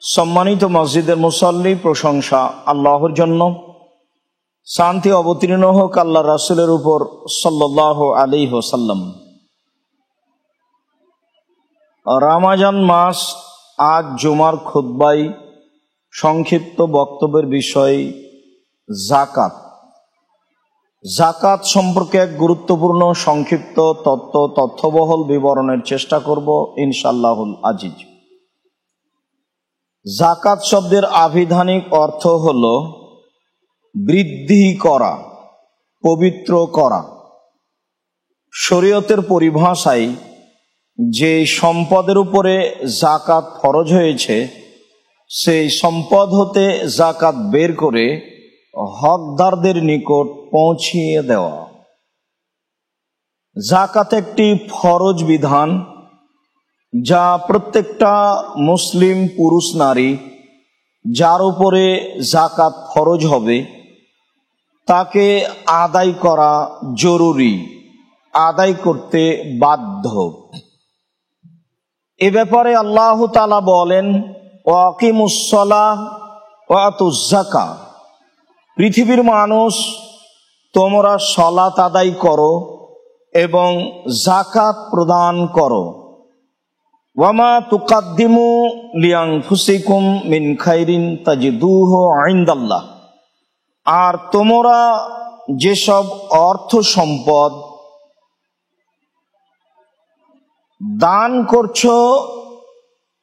সম্মানিত মসজিদের মুসল্লি, প্রশংসা আল্লাহর জন্য। শান্তি অবতীর্ণ হোক আল্লাহ রাসূলের উপর সাল্লাল্লাহু আলাইহি ওয়াসাল্লাম। রমজান মাস, আজ জুমার খুতবায় সংক্ষিপ্ত বক্তব্যের বিষয় যাকাত। যাকাত সম্পর্কে এক গুরুত্বপূর্ণ সংক্ষিপ্ত তথ্যবহুল বিবরণের চেষ্টা করব ইনশাআল্লাহুল আজিজ। যাকাত শব্দের আভিধানিক অর্থ হল বৃদ্ধি করা, পবিত্র করা। শরীয়তের পরিভাষায় যে সম্পদের উপরে যাকাত ফরজ হয়েছে, সেই সম্পদ হতে যাকাত বের করে হকদারদের নিকট পৌঁছিয়ে দেওয়া। যাকাত একটি ফরজ বিধান, যা প্রত্যেকটা মুসলিম পুরুষ নারী যার উপরে যাকাত ফরজ হবে তাকে আদায় করা জরুরি, আদায় করতে বাধ্য। এ ব্যাপারে আল্লাহ তাআলা বলেন, ওয়াকিমুস সালাহ ওয়া আতুজ যাকাত। পৃথিবীর মানুষ, তোমরা সালাত আদায় করো এবং যাকাত প্রদান করো। ওয়ামা তুকাদ্দিমু লিআনফুসিকুম মিন খাইরিন তাজিদুহু ইনদাল্লাহ। আর তোমরা যেসব অর্থ সম্পদ দান করছো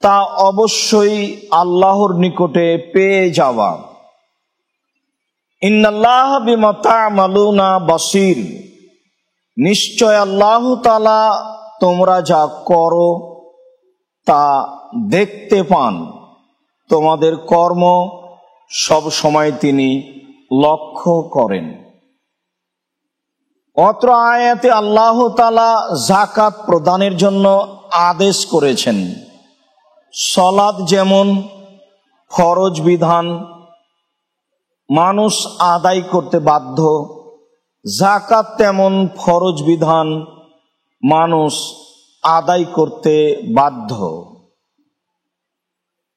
তা অবশ্যই আল্লাহর নিকটে পেয়ে যাওয়া। ইন্নাল্লাহা বিমা তা'মালুনা বাসীর। নিশ্চয় আল্লাহ তাআলা তোমরা যা করো তা দেখতে পান। তোমাদের কর্ম সব সময় তিনি লক্ষ্য করেন। অত্র আয়াতে আল্লাহ তাআলা যাকাত প্রদানের জন্য আদেশ করেছেন। সালাত যেমন ফরজ বিধান, মানুষ আদায় করতে বাধ্য, যাকাত তেমন ফরজ বিধান, মানুষ আদায় করতে বাধ্য।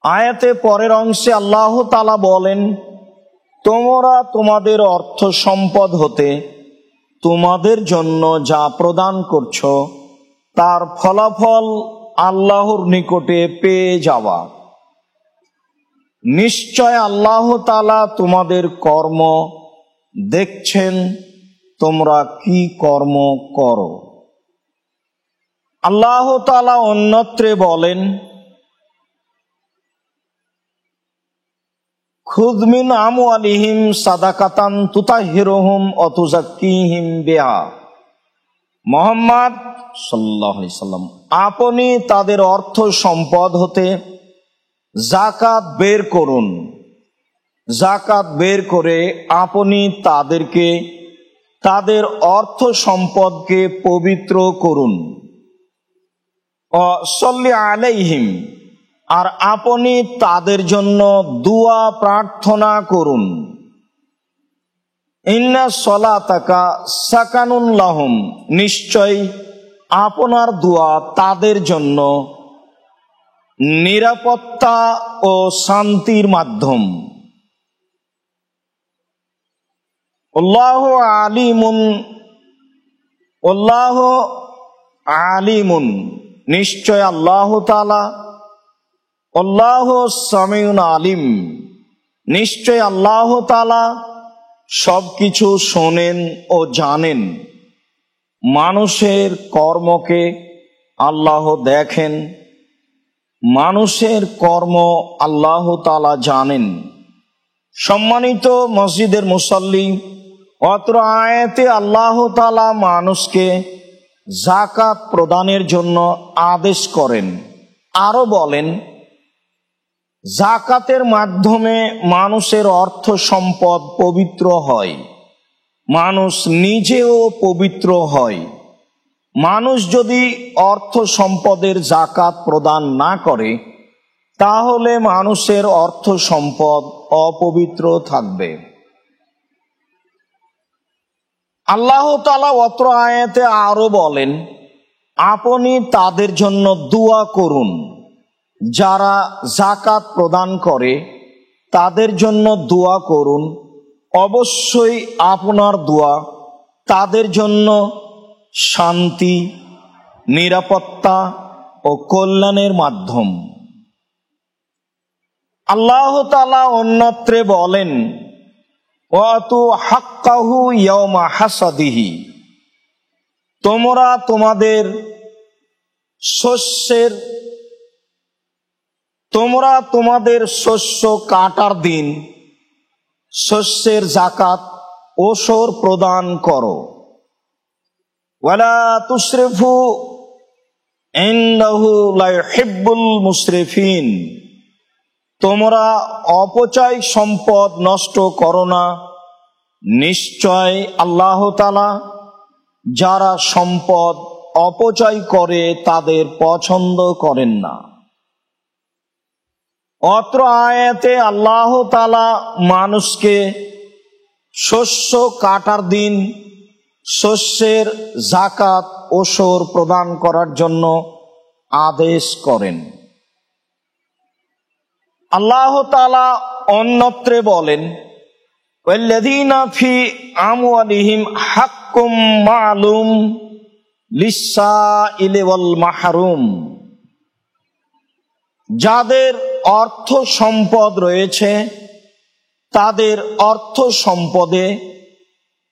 আয়াতে পরের অংশে আল্লাহ তাআলা বলেন, তোমরা তোমাদের অর্থ সম্পদ হতে তোমাদের জন্য যা প্রদান করছো তার ফলাফল আল্লাহর নিকটে পেয়ে যাওয়া। নিশ্চয় আল্লাহ তাআলা তোমাদের কর্ম দেখছেন, তোমরা কি কর্ম করো। আল্লাহ তাআলা অন্যত্রে বলেন, খুয মিন আমওয়ালিহিম সাদাকাতান তুতাহহিরুহুম ওয়া তুযাক্কিহিম বিহা। মুহাম্মদ সাল্লাল্লাহু আলাইহি সাল্লাম, আপনি তাদের অর্থ সম্পদ হতে যাকাত বের করুন। যাকাত বের করে আপনি তাদেরকে, তাদের অর্থ সম্পদকে পবিত্র করুন। সাল্লি আলাইহিম, আর আপনি তাদের জন্য দুয়া প্রার্থনা করুন। ইন্না সলাতাকা সাকানুন লাহুম, নিশ্চয় আপনার দুয়া তাদের জন্য নিরাপত্তা ও শান্তির মাধ্যম। আল্লাহু আলিমুন, আল্লাহু আলিমুন, নিশ্চয় আল্লাহ তাআলা, আল্লাহু সামিউন আলিম, নিশ্চয় আল্লাহ তাআলা সবকিছু শোনেন ও জানেন। মানুষের কর্মকে আল্লাহ দেখেন, মানুষের কর্ম আল্লাহ তাআলা জানেন। সম্মানিত মসজিদের মুসল্লি, অত্র আয়াতে আল্লাহ তাআলা মানুষকে যাকাত প্রদানের জন্য আদেশ করেন। আরো বলেন, যাকাতের মাধ্যমে মানুষের অর্থ সম্পদ পবিত্র হয়, মানুষ নিজেও পবিত্র হয়। মানুষ যদি অর্থ সম্পদের যাকাত প্রদান না করে, তাহলে মানুষের অর্থ সম্পদ অপবিত্র থাকবে। আল্লাহ তাআলা অত্র আয়াতে আরো বলেন, আপনি তাদের জন্য দোয়া করুন যারা যাকাত প্রদান করে তাদের জন্য দোয়া করুন। অবশ্যই আপনার দোয়া তাদের জন্য শান্তি, নিরাপত্তা ও কল্যাণের মাধ্যম। আল্লাহ তাআলা অন্যত্রে বলেন, ওয়াতু হাক্কাহু ইয়াওমা হাসাদিহি, তোমরা তোমাদের শস্য কাটার দিন শস্যের যাকাত ওশর প্রদান করো। ওয়ালা তুসরিফু ইন্নাহু লা ইউহিব্বুল মুসরিফিন, তোমরা অপচয় সম্পদ নষ্ট করো না, নিশ্চয় আল্লাহ তাআলা যারা সম্পদ অপচয় করে তাদের পছন্দ করেন না। অত্র আয়াতে আল্লাহ তাআলা মানুষকে শস্য কাটার দিন শস্যের যাকাত ওশর প্রদান করার জন্য আদেশ করেন। আল্লাহ তাআলা অন্যত্রে বলেন, ওয়াল্লাযীনা ফি আমওয়ালিহিম হাক্কুম মা'লুম লিস-সাইলি ওয়াল মাহরুম, যাদের অর্থ সম্পদ রয়েছে তাদের অর্থ সম্পদে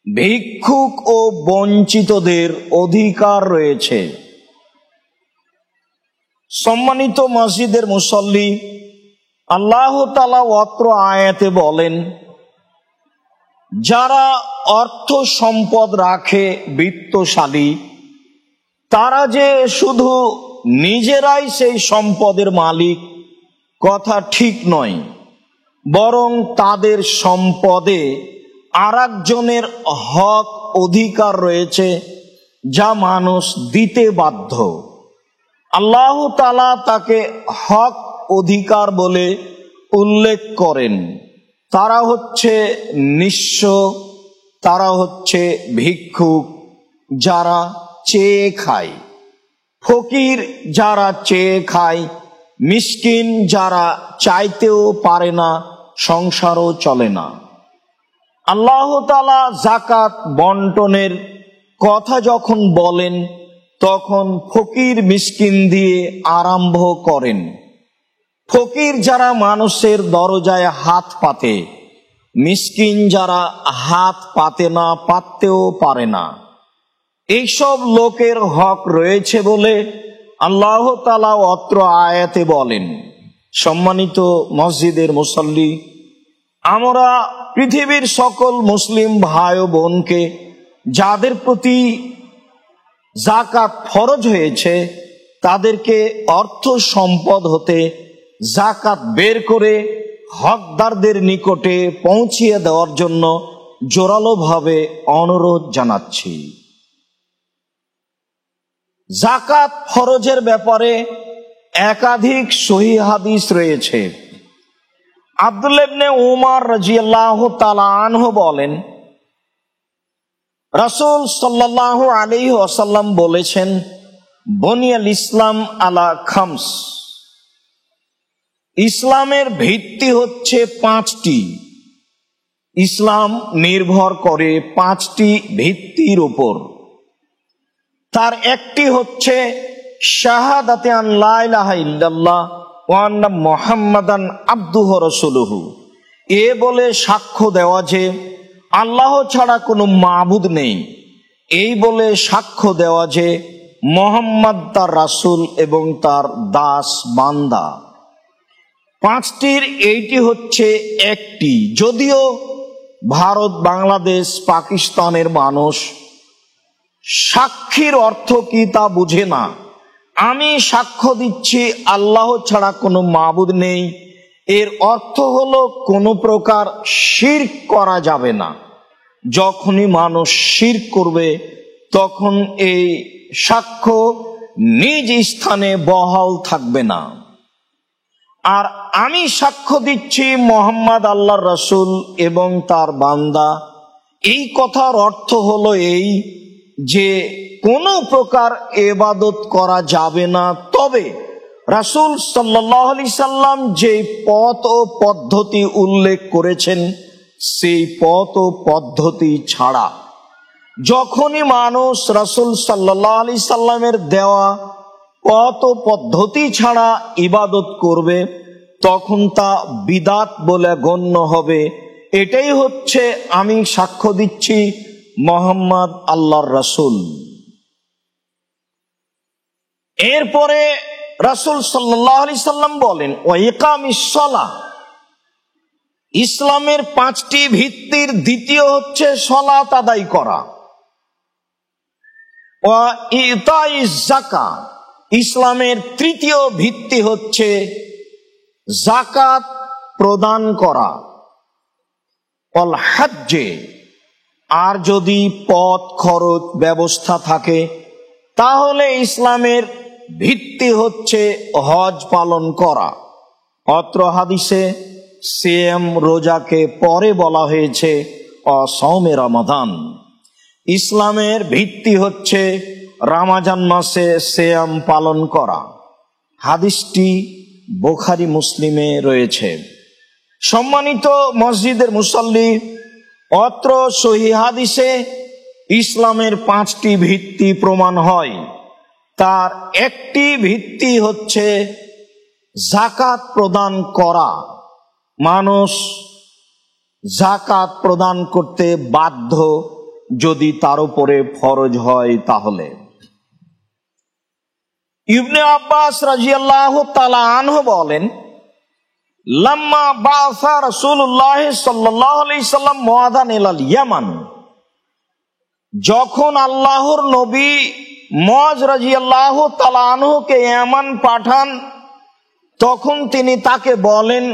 ভিক্ষুক ও বঞ্চিতদের অধিকার রয়েছে। সম্মানিত মসজিদের মুসল্লি, আল্লাহ তাআলা অত্র আয়াতে বলেন, যারা অর্থ সম্পদ রাখে বিত্তশালী, তারা যে শুধু নিজেরাই সেই সম্পদের মালিক কথা ঠিক নয়, বরং তাদের সম্পদে আরেকজনের হক অধিকার রয়েছে যা মানুষ দিতে বাধ্য। আল্লাহ তাআলা তাকে হক অধিকার বলে উল্লেখ করেন। তারা হচ্ছে নিঃস্ব, তারা হচ্ছে ভিক্ষুক যারা চেয়ে খায়, ফকির যারা চেয়ে খায়, মিসকিন যারা চাইতেও পারে না, সংসারও চলে না। আল্লাহ তাআলা যাকাত বন্টনের কথা যখন বলেন তখন ফকির মিসকিন দিয়ে আরম্ভ করেন। ফকির যারা মানুষের দরজায় হাত পাতে, মিসকিন যারা হাত পাতে না, পাততেও পারে না, এইসব লোকের হক রয়েছে বলে আল্লাহ তাআলা অত্র আয়াতে বলেন। সম্মানিত মসজিদের মুসল্লি, আমরা পৃথিবীর সকল মুসলিম ভাই ও বোনকে যাদের প্রতি যাকাত ফরজ হয়েছে তাদেরকে অর্থ সম্পদ হতে যাকাত বের করে হকদারদের নিকটে পৌঁছিয়ে দেওয়ার জন্য জোরালোভাবে অনুরোধ জানাচ্ছি। যাকাত ফরজের ব্যাপারে একাধিক সহিহ হাদিস রয়েছে। আব্দুল্লাহ ইবনে উমর রাদিয়াল্লাহু তাআলা আনহু বলেন, রাসূল সাল্লাল্লাহু আলাইহি ওয়াসাল্লাম বলেছেন, বুনিয়াল ইসলাম আলা খামস, ইসলামের ভিত্তি হচ্ছে পাঁচটি। ইসলাম নির্ভর করে পাঁচটি ভিত্তির উপর। তার একটি হচ্ছে শাহাদাতে আন লা ইলাহা ইল্লাল্লাহ ওয়া আন্না মুহাম্মাদান আবদুহু রাসূলুহু, এ বলে সাক্ষ্য দেওয়া যে আল্লাহ ছাড়া কোনো মাবুদ নেই, এই বলে সাক্ষ্য দেওয়া যে মুহাম্মদ তার রাসূল এবং তার দাস বান্দা। পাঁচটির এইটি হচ্ছে একটি। যদিও ভারত, বাংলাদেশ, পাকিস্তানের মানুষ সাক্ষীর অর্থ কি তা বুঝে না। আমি সাক্ষ্য দিচ্ছি আল্লাহ ছাড়া কোনো মাবুদ নেই, এর অর্থ হলো কোনো প্রকার শিরক করা যাবে না। যখনই মানুষ শিরক করবে তখন এই সাক্ষ্য নিজ স্থানে বহাল থাকবে না। আর আমি সাক্ষ্য দিচ্ছি মুহাম্মদ আল্লাহর রাসূল এবং তার বান্দা, এই কথার অর্থ হলো এই যে কোনো প্রকার ইবাদত করা যাবে না, তবে রাসূল সাল্লাল্লাহু আলাইহি সাল্লাম যে পথ ও পদ্ধতি উল্লেখ করেছেন, সেই পথ ও পদ্ধতি ছাড়া যখনই মানুষ রাসূল সাল্লাল্লাহু আলাইহি সাল্লামের দেওয়া পথ ও পদ্ধতি ছাড়া ইবাদত করবে, তখন তা বিদআত বলে গণ্য হবে। এটাই হচ্ছে আমি সাক্ষ্য দিচ্ছি মুহাম্মদ আল্লাহর রাসূল। এরপরে রাসূল সাল্লাল্লাহু আলাইহি সাল্লাম বলেন, ওয়া ইকামিস সালাহ, ইসলামের 5টি ভিত্তির দ্বিতীয় হচ্ছে সালাত আদায় করা। ওয়া ইতাইজ যাকাত, ইসলামের তৃতীয় ভিত্তি হচ্ছে যাকাত প্রদান করা। ওয়াল হজ্জে, আর যদি পথ খরচ ব্যবস্থা থাকে তাহলে ইসলামের ভিত্তি হচ্ছে হজ পালন করা। অত্র হাদিসে সিয়াম রোজাকে পরে বলা হয়েছে অসৌমে রমাদান। ইসলামের ভিত্তি হচ্ছে রমজান মাসে সিয়াম পালন করা। হাদিসটি বুখারী মুসলিমে রয়েছে। সম্মানিত মসজিদের মুসল্লি, অত্র সহিহ হাদিসে ইসলামের 5টি ভিত্তি প্রমাণ হয়। তার একটি ভিত্তি হচ্ছে যাকাত প্রদান করা। মানুষ যাকাত প্রদান করতে বাধ্য যদি তার উপরে ফরজ হয় তাহলে। ইবনে আব্বাস রাদিয়াল্লাহু তাআলা আনহু বলেন, লাম্মা বাসা রাসূলুল্লাহ সাল্লাল্লাহু আলাইহি সাল্লাম মুআযান ইলাল ইয়ামান, যখন আল্লাহর নবী মুআয রাদিয়াল্লাহু তাআলা আনহুকে ইয়ামান পাঠান, তখন তিনি তাকে বলেন,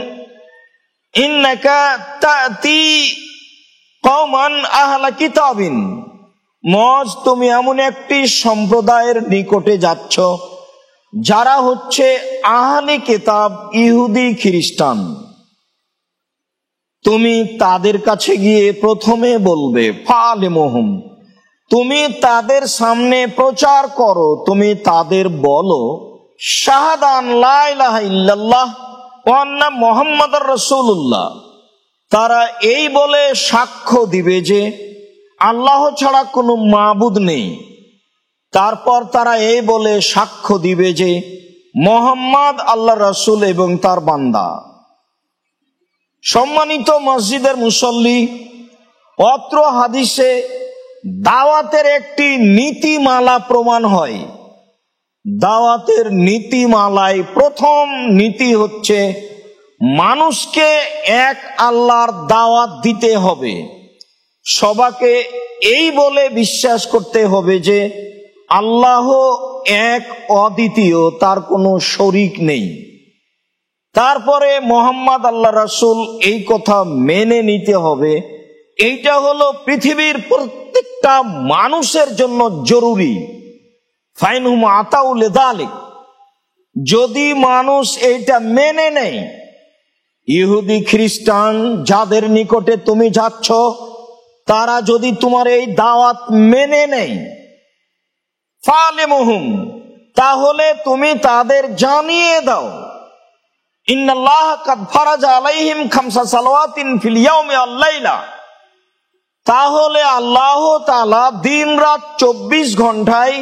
ইন্নাকা তাতি কওমান আহলা কিতাবিন, মুআয তুমি এমন একটি সম্প্রদায়ের নিকটে যাচ্ছ যারা হচ্ছে আহলে কিতাব, ইহুদি খ্রিস্টান। তুমি তাদের কাছে গিয়ে প্রথমে বলবে ফালিমুহুম, তুমি তাদের সামনে প্রচার করো, তুমি তাদের বলো শাহাদান লা ইলাহা ইল্লাল্লাহ ওয়া আন্না মুহাম্মাদুর রাসূলুল্লাহ। তারা এই বলে সাক্ষ্য দিবে যে আল্লাহ ছাড়া কোনো মাবুদ নেই। তারপর তারা এই বলে সাক্ষ্য দিবে যে মুহাম্মদ আল্লাহর রাসূল এবং তার বান্দা। সম্মানিত মসজিদের মুসল্লি, অত্র হাদিসে দাওয়াতের একটি নীতিমালা প্রমাণ হয়। দাওয়াতের নীতিমালায় প্রথম নীতি হচ্ছে মানুষকে এক আল্লাহর দাওয়াত দিতে হবে। সবাইকে এই বলে বিশ্বাস করতে হবে যে আল্লাহ এক, অদ্বিতীয়, তার কোনো শরীক নেই। তারপরে মুহাম্মদ আল্লাহ রাসূল, এই কথা মেনে নিতে হবে। এইটা হলো পৃথিবীর প্রত্যেকটা মানুষের জন্য জরুরি। ফাইনহুম আতাউ লিযালিক, যদি মানুষ এইটা মেনে নেয়, ইহুদি খ্রিস্টান যাদের নিকটে তুমি যাচ্ছ তারা যদি তোমার এই দাওয়াত মেনে নেয়, ফালিমুহুম, তাহলে তুমি তাদের জানিয়ে দাও ইন্নাল্লাহ কাদ ফারাজা আলাইহিম খামসা সালাওয়াতিন ফিল ইয়াউমি ওয়াল লাইলা, তাহলে আল্লাহ তাআলা দিন রাত 24 ঘন্টায়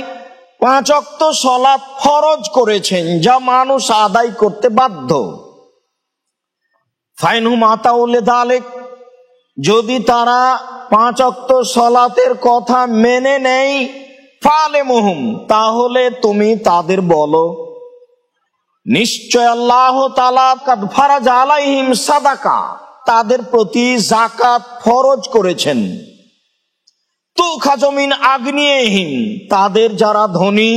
5 ওয়াক্ত সালাত ফরজ করেছেন, যা মানুষ আদায় করতে বাধ্য। ফাইনহুম আতাউ লিযালিক, যদি তারা 5 ওয়াক্ত সালাতের কথা মেনে নেয়, ফালিমুহুম, তাহলে তুমি তাদের বলো নিশ্চয় আল্লাহ তাআলা কাদ ফারাজা আলাইহিম সাদাকা, তাদের প্রতি যাকাত ফরজ করেছেন। তুখাযু মিন আগনিহিম, তাদের যারা ধনী,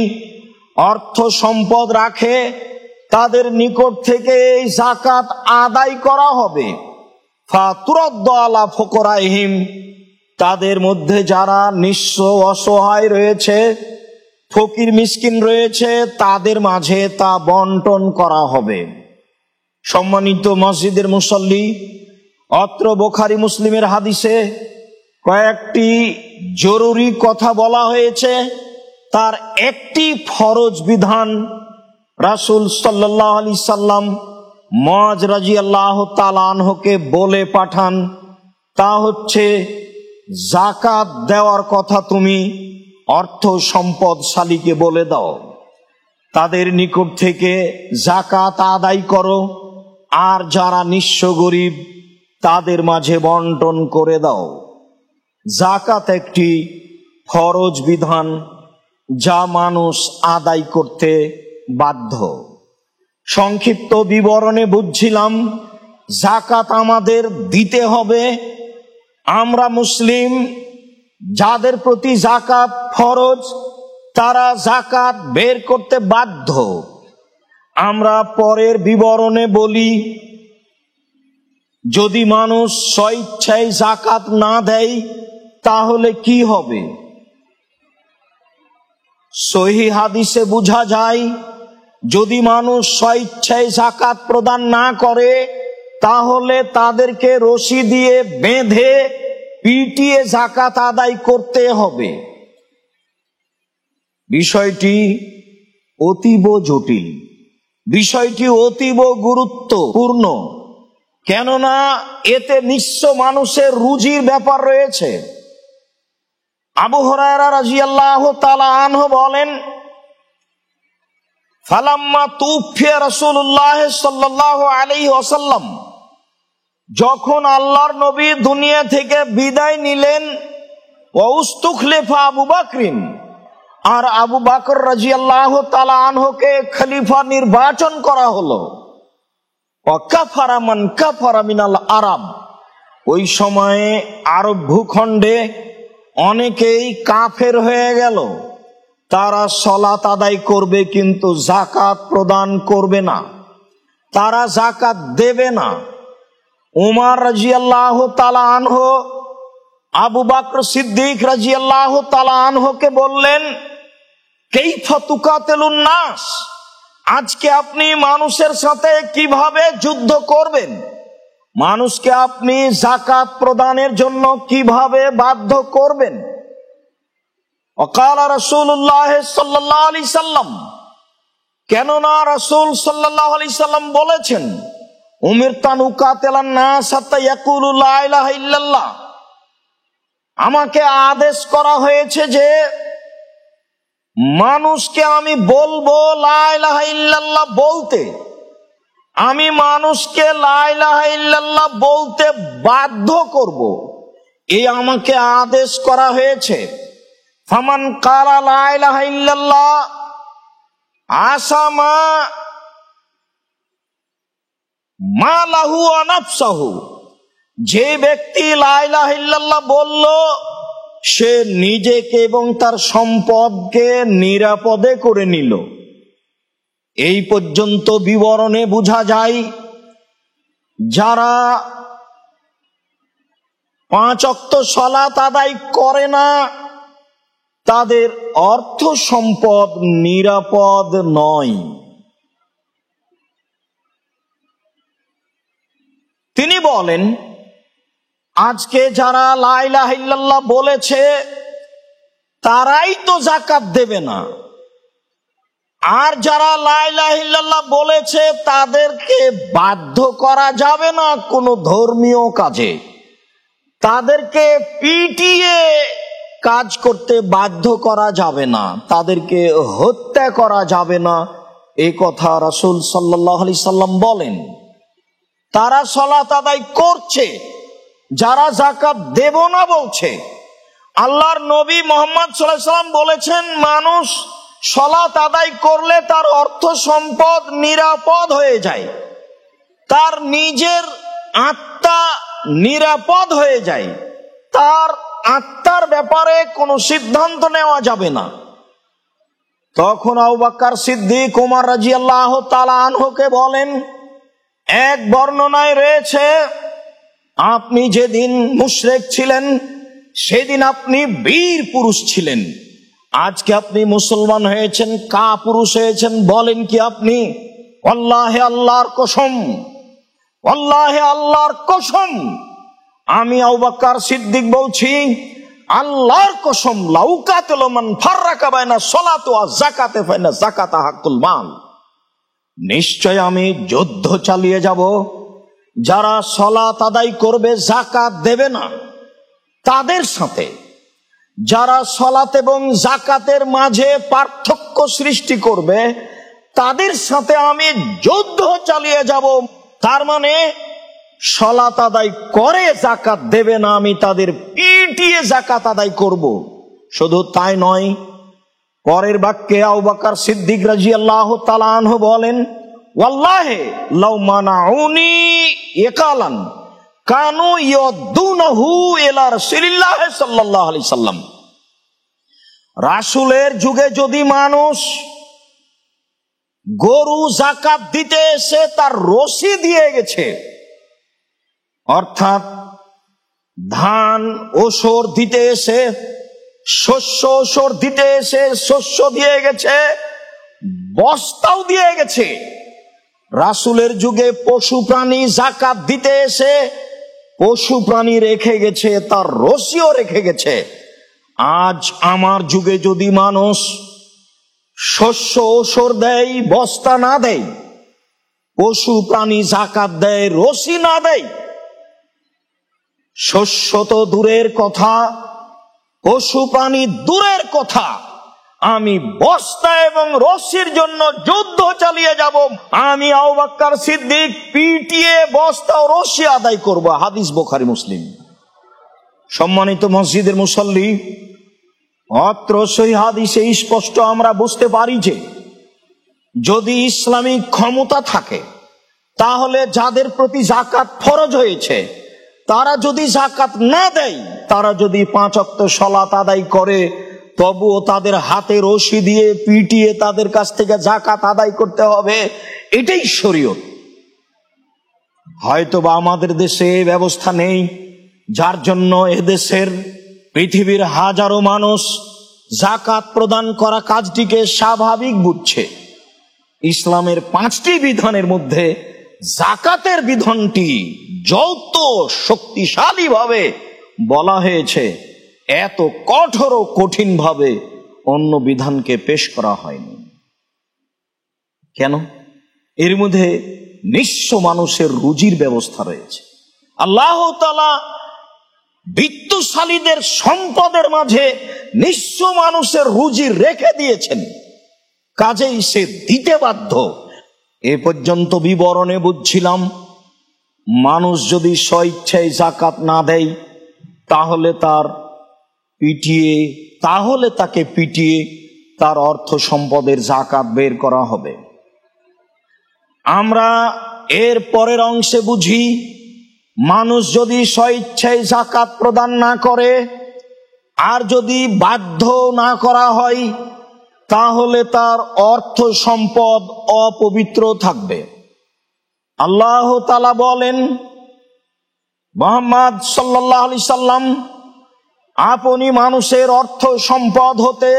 অর্থ সম্পদ রাখে, তাদের নিকট থেকে এই যাকাত আদায় করা হবে। ফাতুরাদ্দু আলা ফুকরাইহিম, তাদের মধ্যে যারা নিঃস্ব অসহায় রয়েছে, ফকির মিসকিন রয়েছে, তাদের মাঝে তা বন্টন করা হবে। সম্মানিত মসজিদের মুসল্লি, অত্র বুখারী মুসলিমের হাদিসে কয়েকটি জরুরি কথা বলা হয়েছে। তার একটি ফরজ বিধান রাসূল সাল্লাল্লাহু আলাইহি সাল্লাম মুআয রাদিয়াল্লাহু তাআলা আনহুকে বলে পাঠান, তা হচ্ছে যাকাত দেওয়ার কথা তুমি অর্থ সম্পদশালীকে বলে দাও, তাদের নিকট থেকে যাকাত আদায় করো, আর যারা নিঃস্ব গরিব তাদের মাঝে বন্টন করে দাও। যাকাত একটি ফরজ বিধান যা মানুষ আদায় করতে বাধ্য। সংক্ষিপ্ত বিবরণে বুঝছিলাম যাকাত আমাদের দিতে হবে। আমরা মুসলিম, যাদের প্রতি যাকাত ফরজ তারা যাকাত বের করতে বাধ্য। আমরা পরের বিবরণে বলি, যদি মানুষ স্বেচ্ছায় যাকাত না দেয় তাহলে কি হবে? সহিহ হাদিসে বোঝা যায়, যদি মানুষ স্বেচ্ছায় যাকাত প্রদান না করে তাহলে তাদেরকে রশি দিয়ে বেঁধে পিটিয়ে যাকাত আদায় করতে হবে। বিষয়টি অতীব জটিল, বিষয়টি অতীব গুরুত্বপূর্ণ, কেননা এতে নিঃস্ব মানুষের রুজির ব্যাপার রয়েছে। আবু হুরায়রা রাদিয়াল্লাহু তাআলা আনহু বলেন, ফালাম্মা তুফিয়া রাসূলুল্লাহ সাল্লাল্লাহু আলাইহি ওয়াসাল্লাম, যখন আল্লাহর নবী দুনিয়া থেকে বিদায় নিলেন, ওয়া উস্তুখলিফা আবু বকরিন, আর আবু বকর রাদিয়াল্লাহু তাআলা আনহুকে খলিফা নির্বাচন করা হলো। ওয়া কাফারা মান কাফারা মিনাল আরব, ওই সময়ে আরব ভূখণ্ডে অনেকেই কাফের হয়ে গেল। তারা সালাত আদায় করবে কিন্তু যাকাত প্রদান করবে না, তারা যাকাত দেবে না। উমর রাদিয়াল্লাহু তাআলা আনহু আবু বকর সিদ্দিক রাদিয়াল্লাহু তাআলা আনহুকে বললেন, কাইফা তুকাতিলুন নাস, আজকে আপনি মানুষের সাথে কিভাবে যুদ্ধ করবেন? মানুষকে আপনি যাকাত প্রদানের জন্য কিভাবে বাধ্য করবেন? ওয়াকালা রাসূলুল্লাহ সাল্লাল্লাহু আলাইহি সাল্লাম, কেননা রাসূল সাল্লাল্লাহু আলাইহি সাল্লাম বলেছেন, উমিরতু আন উকাতিলান নাস হাত্তা ইয়াকুলু লা ইলাহা ইল্লাল্লাহ, আমাকে আদেশ করা হয়েছে যে মানুষকে আমি বলবো লা ইলাহা ইল্লাল্লাহ বলতে, আমি মানুষকে লা ইলাহা ইল্লাল্লাহ বলতে বাধ্য করব, এই আমাকে আদেশ করা হয়েছে। ফামান ক্বালা লা ইলাহা ইল্লাল্লাহ আসামা মা লাহু ওয়া নাফসাহু, যে ব্যক্তি লা ইলাহা ইল্লাল্লাহ বলল সে নিজেকে এবং তার সম্পদকে নিরাপদে করে নিল। এই পর্যন্ত বিবরণে বোঝা যায়, যারা 5 ওয়াক্ত সালাত আদায় করে না তাদের অর্থ সম্পদ নিরাপদ নয়। তিনি বলেন, আজকে যারা লা ইলাহা ইল্লাল্লাহ বলেছে তারাই তো যাকাত দেবে না, আর যারা লা ইলাহা ইল্লাল্লাহ বলেছে তাদেরকে বাধ্য করা যাবে না কোনো ধর্মীয় কাজে, তাদেরকে পিটিয়ে কাজ করতে বাধ্য করা যাবে না, তাদেরকে হত্যা করা যাবে না, এই কথা রাসূল সাল্লাল্লাহু আলাইহি সাল্লাম বলেন। তারা সালাত আদায় করছে, যারা যাকাত দেব না বলছে। আল্লাহর নবী মুহাম্মদ সাল্লাল্লাহু আলাইহি সাল্লাম বলেছেন, মানুষ সালাত আদায় করলে তার অর্থ সম্পদ নিরাপদ হয়ে যায়, তার নিজের আত্মা নিরাপদ হয়ে যায়, তার আত্মার ব্যাপারে কোনো সিদ্ধান্ত নেওয়া যাবে না। তখন আবু বকর সিদ্দিক ওমর রাদিয়াল্লাহু তাআলা আনহুকে বলেন, এক বর্ণনায় রয়েছে, আপনি যেদিন মুশরিক ছিলেন সেদিন আপনি বীর পুরুষ ছিলেন, আজকে আপনি মুসলমান হয়েছেন, কাপুরুষ হয়েছেন, বলেন কি আপনি? ওয়াল্লাহি আল্লাহর কসম, ওয়াল্লাহি আল্লাহর কসম, আমি আবু বকর সিদ্দিক বলছি, আল্লাহর কসম, লাউকাতিলু মান ফাররাকা বাইনা সালাতি ওয়া যাকাতি ফাইনা যাকাতা হাক্কুল মাল, নিশ্চয় আমি যুদ্ধ চালিয়ে যাব। যারা সালাত আদায় করবে, যাকাত দেবে না, তাদের সাথে, যারা সালাত এবং যাকাতের মাঝে পার্থক্য সৃষ্টি করবে, তাদের সাথে আমি যুদ্ধ চালিয়ে যাব। তার মানে সালাত আদায় করে যাকাত দেবে না, আমি তাদের পিটিয়ে যাকাত আদায় করব। শুধু তাই নয়, পরের বাক্যে আবু বকর সিদ্দিক রাদিয়াল্লাহু তাআলা আনহু বলেন, ওয়াল্লাহি লাউ মানাউনি ইকালান কানু ইয়াদুনহু ইলা রাসূলিল্লাহ সাল্লাল্লাহু আলাইহি সাল্লাম। রাসূলের যুগে যদি মানুষ গরু যাকাত দিতে এসে তার রশি দিয়ে গেছে, অর্থাৎ ধান ওসর দিতে এসে, শস্য ওসর দিতে এসে শস্য দিয়ে গেছে, বস্তাও দিয়ে গেছে। রাসূলের যুগে পশু প্রাণী যাকাত দিতে এসে পশু প্রাণী রেখে গেছে, তার রশিও রেখে গেছে। আজ আমার যুগে যদি মানুষ শস্য ওসর দেয়, বস্তা না দেয়, পশু প্রাণী যাকাত দেয়, রশি না দেয়, শস্য তো দূরের কথা, পশু প্রাণী দূরের কথা, আমি বস্তা এবং রশির জন্য যুদ্ধ চালিয়ে যাব। আমি আবু বকর সিদ্দিক পিটিয়ে বস্তা ও রশি আদায় করব। হাদিস বুখারী মুসলিম। সম্মানিত মসজিদের মুসল্লি, অত্র সহিহ হাদিসে স্পষ্ট আমরা বুঝতে পারি যে যদি ইসলামিক ক্ষমতা থাকে, তাহলে যাদের প্রতি যাকাত ফরজ হয়েছে তারা যদি যাকাত না দেয়, তারা যদি 5 ওয়াক্ত সালাত আদায় করে, তবুও তাদের হাতে রশি দিয়ে পিটিয়ে তাদের কাছ থেকে যাকাত আদায় করতে হবে। এটাই শরীয়ত। হয়তোবা আমাদের দেশে এই ব্যবস্থা নেই, যার জন্য এদেশের পৃথিবীর হাজারো মানুষ যাকাত প্রদান করা কাজটিকে স্বাভাবিক বুঝছে। ইসলামের 5টি বিধানের মধ্যে যাকাতের বিধানটি যত শক্তিশালী ভাবে বলা হয়েছে, এত কঠোর ও কঠিন ভাবে অন্য বিধানকে পেশ করা হয়নি। কেন? এর মধ্যে নিঃস্ব মানুষের রুজির ব্যবস্থা রয়েছে। আল্লাহ তাআলা বিত্তশালীদের সম্পদের মাঝে নিঃস্ব মানুষের রুজি রেখে দিয়েছেন, কাজেই সে দিতে বাধ্য। এ পর্যন্ত বিবরণে বুঝছিলাম, মানুষ যদি স্বইচ্ছায় যাকাত না দেয়, তাহলে তাকে পিটিয়ে তার অর্থ সম্পদের যাকাত বের করা হবে। আমরা এর পরের অংশে বুঝি, মানুষ যদি স্বইচ্ছায় যাকাত প্রদান না করে, আর যদি বাধ্য না করা হয়, তাহলে তার অর্থ সম্পদ অপবিত্র থাকবে। আল্লাহ তাআলা বলেন, মুহাম্মদ সাল্লাল্লাহু আলাইহি সাল্লাম, আপনি মানুষের অর্থ সম্পদ হতে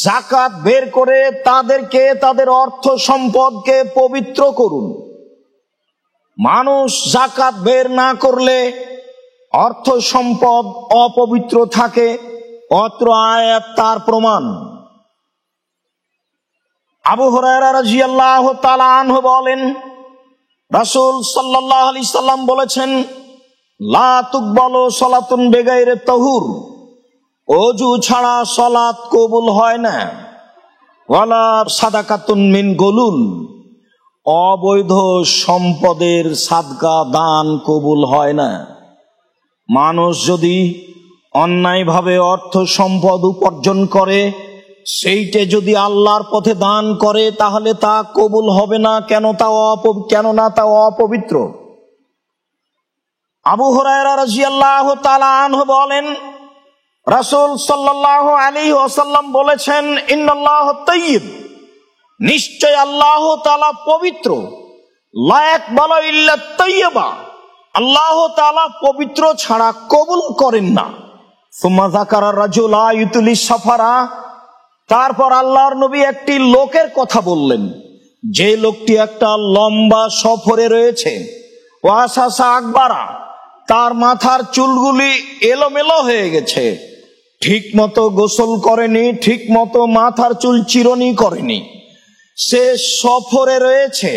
যাকাত বের করে তাদেরকে, তাদের অর্থ সম্পদকে পবিত্র করুন। মানুষ যাকাত বের না করলে অর্থ সম্পদ অপবিত্র থাকে। অত্র আয়াত তার প্রমাণ। আবু হুরায়রা রাদিয়াল্লাহু তাআলা আনহু বলেন, রাসূল সাল্লাল্লাহু আলাইহি সাল্লাম বলেছেন, লা তুকবালু সালাতুন বিগাইরি তাহুর, ওযু ছাড়া সালাত কবুল হয় না। ওয়ালা সাদাকাতুন মিন গুলুল, অবৈধ সম্পদের সাদকা দান কবুল হয় না। মানুষ যদি অন্যায়ভাবে অর্থ সম্পদ উপার্জন করে, সেইটা যদি আল্লাহর পথে দান করে, তাহলে তা কবুল হবে না। কেননা তা অপবিত্র। আবু হুরায়রা রাদিয়াল্লাহু তাআলা আনহু বলেন, রাসূল সাল্লাল্লাহু আলাইহি ওয়াসাল্লাম বলেছেন, ইন্নাল্লাহ তাইয়্যিব, নিশ্চয় আল্লাহ তাআলা পবিত্র। লা ইয়াকবালু ইল্লা তাইয়্যিবা, আল্লাহ তাআলা পবিত্র ছাড়া কবুল করেন না। সুম্মা যাকারা রাজুলা ইউতুলি সাফারা, তারপর আল্লাহর নবী একটি লোকের কথা বললেন, যে লোকটি একটা লম্বা সফরে রয়েছে। ওয়াসাসা আকবারা, তার মাথার চুলগুলি এলোমেলো হয়ে গেছে, ঠিক মতো গোসল করেনি, ঠিক মতো মাথার চুল চিরনি করেনি। সে সফরে রয়েছে,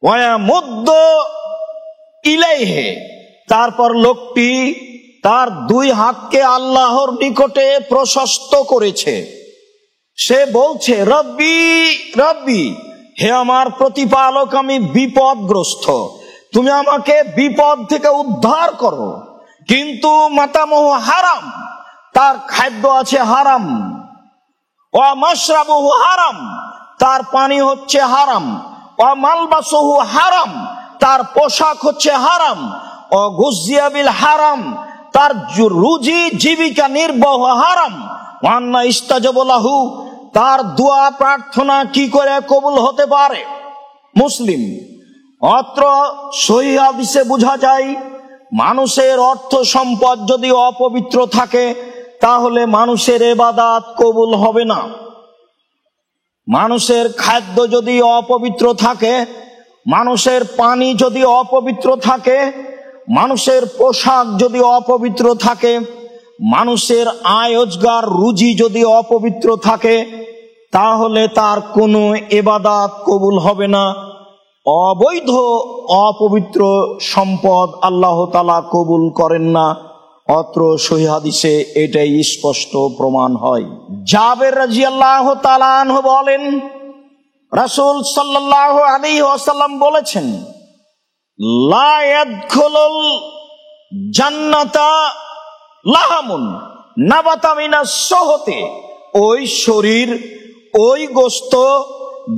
ওয়ামুদ্দ ইলাইহি, তারপর লোকটি তার দুই হাতকে আল্লাহর নিকটে প্রশস্ত করেছে। সে বলছে, রব্বি রব্বি, হে আমার প্রতিপালক, আমি বিপদগ্রস্ত, তুমি আমাকে বিপদ থেকে উদ্ধার করো। কিন্তু মাতামুহু হারাম, তার খাদ্য আছে হারাম, ওয়া মাশরাবুহু হারাম, তার পানি হচ্ছে হারাম, ওয়া মালবাসুহু হারাম, তার পোশাক হচ্ছে হারাম, ও গুজিয়া বিল হারাম, তার রুজি জীবিকা নির্বাহ হারাম, ওয়ান্না ইস্তাজাবু লাহু, তার দোয়া প্রার্থনা কি করে কবুল হতে পারে? মুসলিম। অত্র সহিহ হাদিসে বোঝা যায়, মানুষের অর্থ সম্পদ যদি অপবিত্র থাকে তাহলে মানুষের ইবাদত কবুল হবে না। মানুষের খাদ্য যদি অপবিত্র থাকে, মানুষের পানি যদি অপবিত্র থাকে, মানুষের পোশাক যদি অপবিত্র থাকে, মানুষের আয় রোজগার রুজি যদি অপবিত্র থাকে, তাহলে তার কোনো ইবাদত কবুল হবে না। অবৈধ অপবিত্র সম্পদ আল্লাহ তাআলা কবুল করেন না। অত্র সহিহ হাদিসে এটাই স্পষ্ট প্রমাণ হয়। জাবের রাদিয়াল্লাহু তাআলা আনহু বলেন, রাসূল সাল্লাল্লাহু আলাইহি ওয়াসাল্লাম বলেছেন, লা ইয়াদখুলুল জান্নাতা লাহামুন নাবাতা মিনাস সুহতি, ওই শরীর, ওই গোশত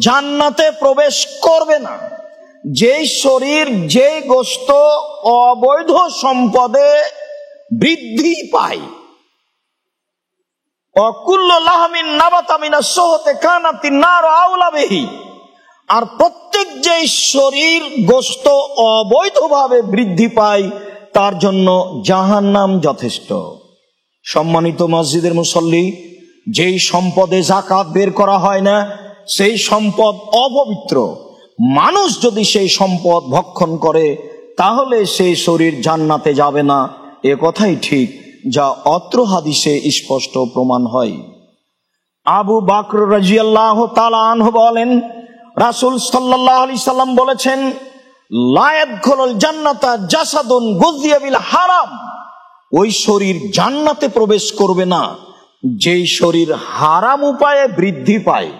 জান্নাতে প্রবেশ করবে না যেই শরীর, যেই গোশত অবৈধ সম্পদে বৃদ্ধি পায়। অকুল্লু লাহমিন নাবাতা মিনাস সুহতি কানাতিন নারু আউলা বিহি, আর প্রত্যেক যে শরীর গোশত অবৈধভাবে বৃদ্ধি পায় তার জন্য জাহান্নাম যথেষ্ট। সম্মানিত মসজিদের মুসল্লি, যেই সম্পদে যাকাত বের করা হয় না সেই সম্পদ অপবিত্র। মানুষ যদি সেই সম্পদ ভক্ষণ করে তাহলে সেই শরীর জান্নাতে যাবে না, এ কথাই ঠিক, যা অত্র হাদিসে স্পষ্ট প্রমাণ হয়। আবু বকর রাদিয়াল্লাহু তাআলা আনহু বলেন, রাসূল সাল্লাল্লাহু আলাইহি সাল্লাম বলেছেন, লা ইয়াদখুলুল জান্নাতা জাসাদুন গুযিয়া বিল হারাম, ওই শরীর জান্নাতে প্রবেশ করবে না যেই শরীর হারাম উপায়ে বৃদ্ধি পায়।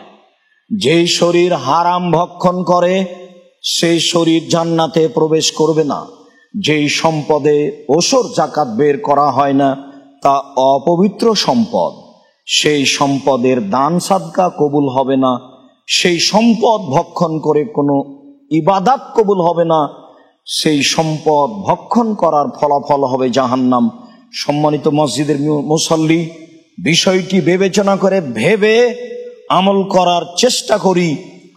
যেই শরীর হারাম ভক্ষণ করে সেই শরীর জান্নাতে প্রবেশ করবে না। যেই সম্পদে ওসর যাকাত বের করা হয় না তা অপবিত্র সম্পদ, সেই সম্পদের দান সাদকা কবুল হবে না। সেই সম্পদ ভক্ষণ করে কোনো ইবাদত কবুল হবে না। সেই সম্পদ ভক্ষণ করার ফলাফল হবে জাহান্নাম। সম্মানিত মসজিদের মুসল্লি, বিষয়টি বিবেচনা করে ভেবে আমল করার চেষ্টা করি।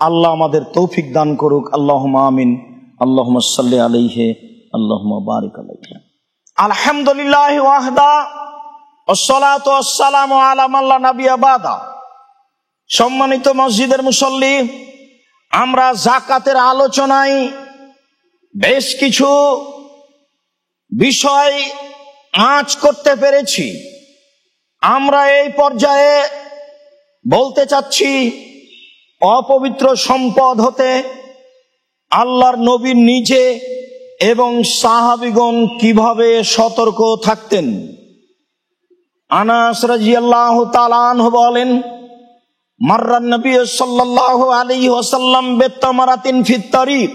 আল্লাহ আমাদের তৌফিক দান করুক। আল্লাহুম্মা আমিন। আল্লাহুম্মা সাল্লি আলাইহি, আল্লাহুম্মা বারিক আলাইহি। আলহামদুলিল্লাহ ওয়াহদা, ওয়াসসালাতু ওয়াসসালামু আলা মান লা নাবিয়্যা বাদা। সম্মানিত মসজিদের মুসল্লি, আমরা যাকাতের আলোচনায় বেশ কিছু বিষয় আঁচ করতে পেরেছি। আমরা এই পর্যায়ে বলতে চাচ্ছি, অপবিত্র সম্পদ হতে আল্লাহর নবী নিজে এবং সাহাবীগণ কিভাবে সতর্ক থাকতেন। আনাস রাদিয়াল্লাহু তাআলা আনহু বলেন, মাররান নবী সাল্লাল্লাহু আলাইহি ওয়াসাল্লাম বিতামারাতিন ফিত তারিক,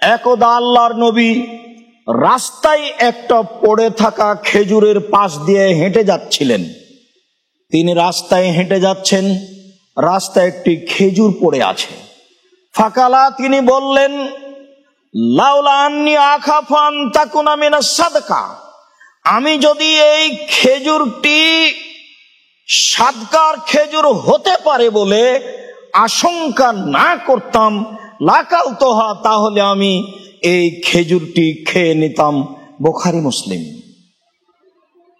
একদা আল্লাহর নবী রাস্তায় একটা পড়ে থাকা খেজুরের পাশ দিয়ে হেঁটে যাচ্ছিলেন। তিনি রাস্তায় হেঁটে যাচ্ছেন, রাস্তায় একটি খেজুর পড়ে আছে। ফাকালা, তিনি বললেন, লাউলা আন্নী আখাফু আন তাকুনা মিনাস সাদকা, আমি যদি এই খেজুরটি সাদকার খেজুর হতে পারে বলে আশঙ্কা না করতাম, লাকালতোহা, তাহলে আমি এই খেজুরটি খেয়ে নিতাম। বুখারী মুসলিম।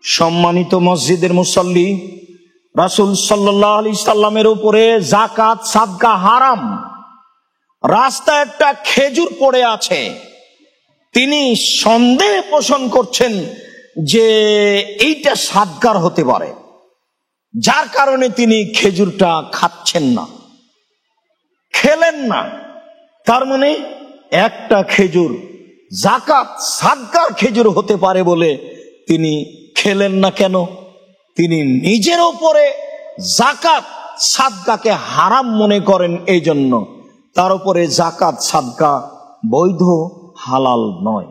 সম্মানিত মসজিদের মুসল্লি, রাসূল সাল্লাল্লাহু আলাইহি সাল্লামের উপরে যাকাত সাদকা হারাম। রাস্তায় একটা খেজুর পড়ে আছে, তিনি সন্দেহ পোষণ করছেন যে এইটা সাদকার হতে পারে, যার কারণে তিনি খেজুরটা খাচ্ছেন না। খেলেন না। তার মানে একটা খেজুর জাকাত সাদকার খেজুর হতে পারে বলে তিনি খেলেন না কেন? তিনি নিজের উপরে জাকাত সাদকাকে হারাম মনে করেন, এই জন্য তার উপরে জাকাত সাদকা বৈধ, হালাল নয়।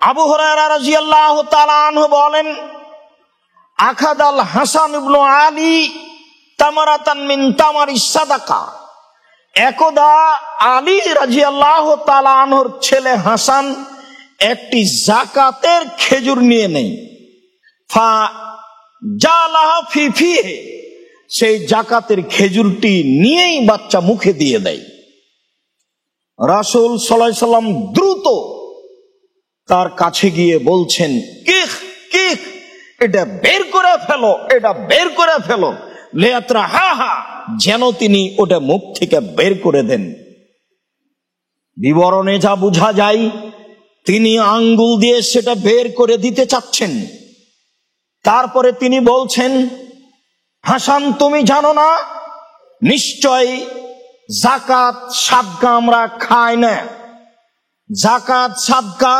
আবু হুরায়রা রাদিয়াল্লাহু তাআলা আনহু বলেন, আখাদাল হাসান ইবনে আলী তামারাতান মিন তামারিস সাদাকা। একদা আলী রাদিয়াল্লাহু তাআলা আনহুর ছেলে হাসান একটি জাকাতের খেজুর নিয়ে নেয়। ফা জালাহা ফি ফিহি, সেই জাকাতের খেজুরটি নিয়েই বাচ্চা মুখে দিয়ে দেয়। রাসূল সাল্লাল্লাহু আলাইহি সাল্লাম দ্রুত তার কাছে গিয়ে বলছেন, কিখ কিখ, এটা বের করে ফেলো, এটা বের করে ফেলো, লিয়াত্রা হা হা, যেন তিনি ওটা মুখ থেকে বের করে দেন। বিবরণে যা বোঝা যায়, তিনি আঙ্গুল দিয়ে সেটা বের করে দিতে চাচ্ছেন। তারপরে তিনি বলছেন, হাসান তুমি জানো না, নিশ্চয় জাকাত সাদকা আমরা খাই না, জাকাত সাদকা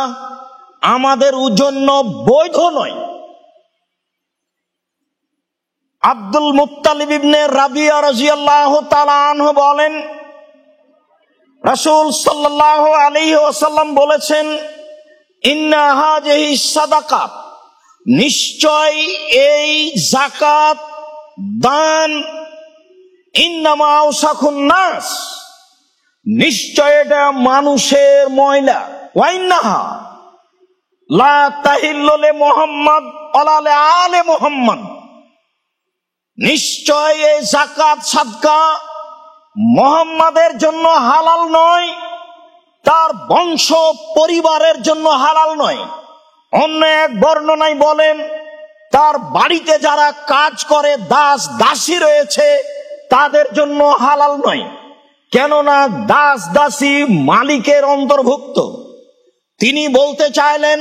আমাদের জন্য বৈধ নয়। আব্দুল মুত্তালিব ইবনে রাবিয়া রাদিয়াল্লাহু তাআলা আনহু বলেন, রাসূল সাল্লাল্লাহু আলাইহি ওয়াসাল্লাম বলেছেন, ইন্না হাযিহি সাদাকাত, নিশ্চয় এই যাকাত দান, ইন্নামা আওসাখুন নাস, নিশ্চয় এটা মানুষের ময়লা, ওয়াইন্নাহা লা তাহিল্লু লি মুহাম্মদ ওয়ালা লি আলি মুহাম্মদ, নিশ্চয় এই যাকাত সাদকা মুহাম্মাদের জন্য হালাল নয়, তার বংশ পরিবারের জন্য হালাল নয়। অন্য এক বর্ণনায় বলেন, তার বাড়িতে যারা কাজ করে দাস দাসী রয়েছে তাদের জন্য হালাল নয়, কেননা দাস দাসী মালিকের অন্তর্ভুক্ত। তিনি বলতে চাইলেন,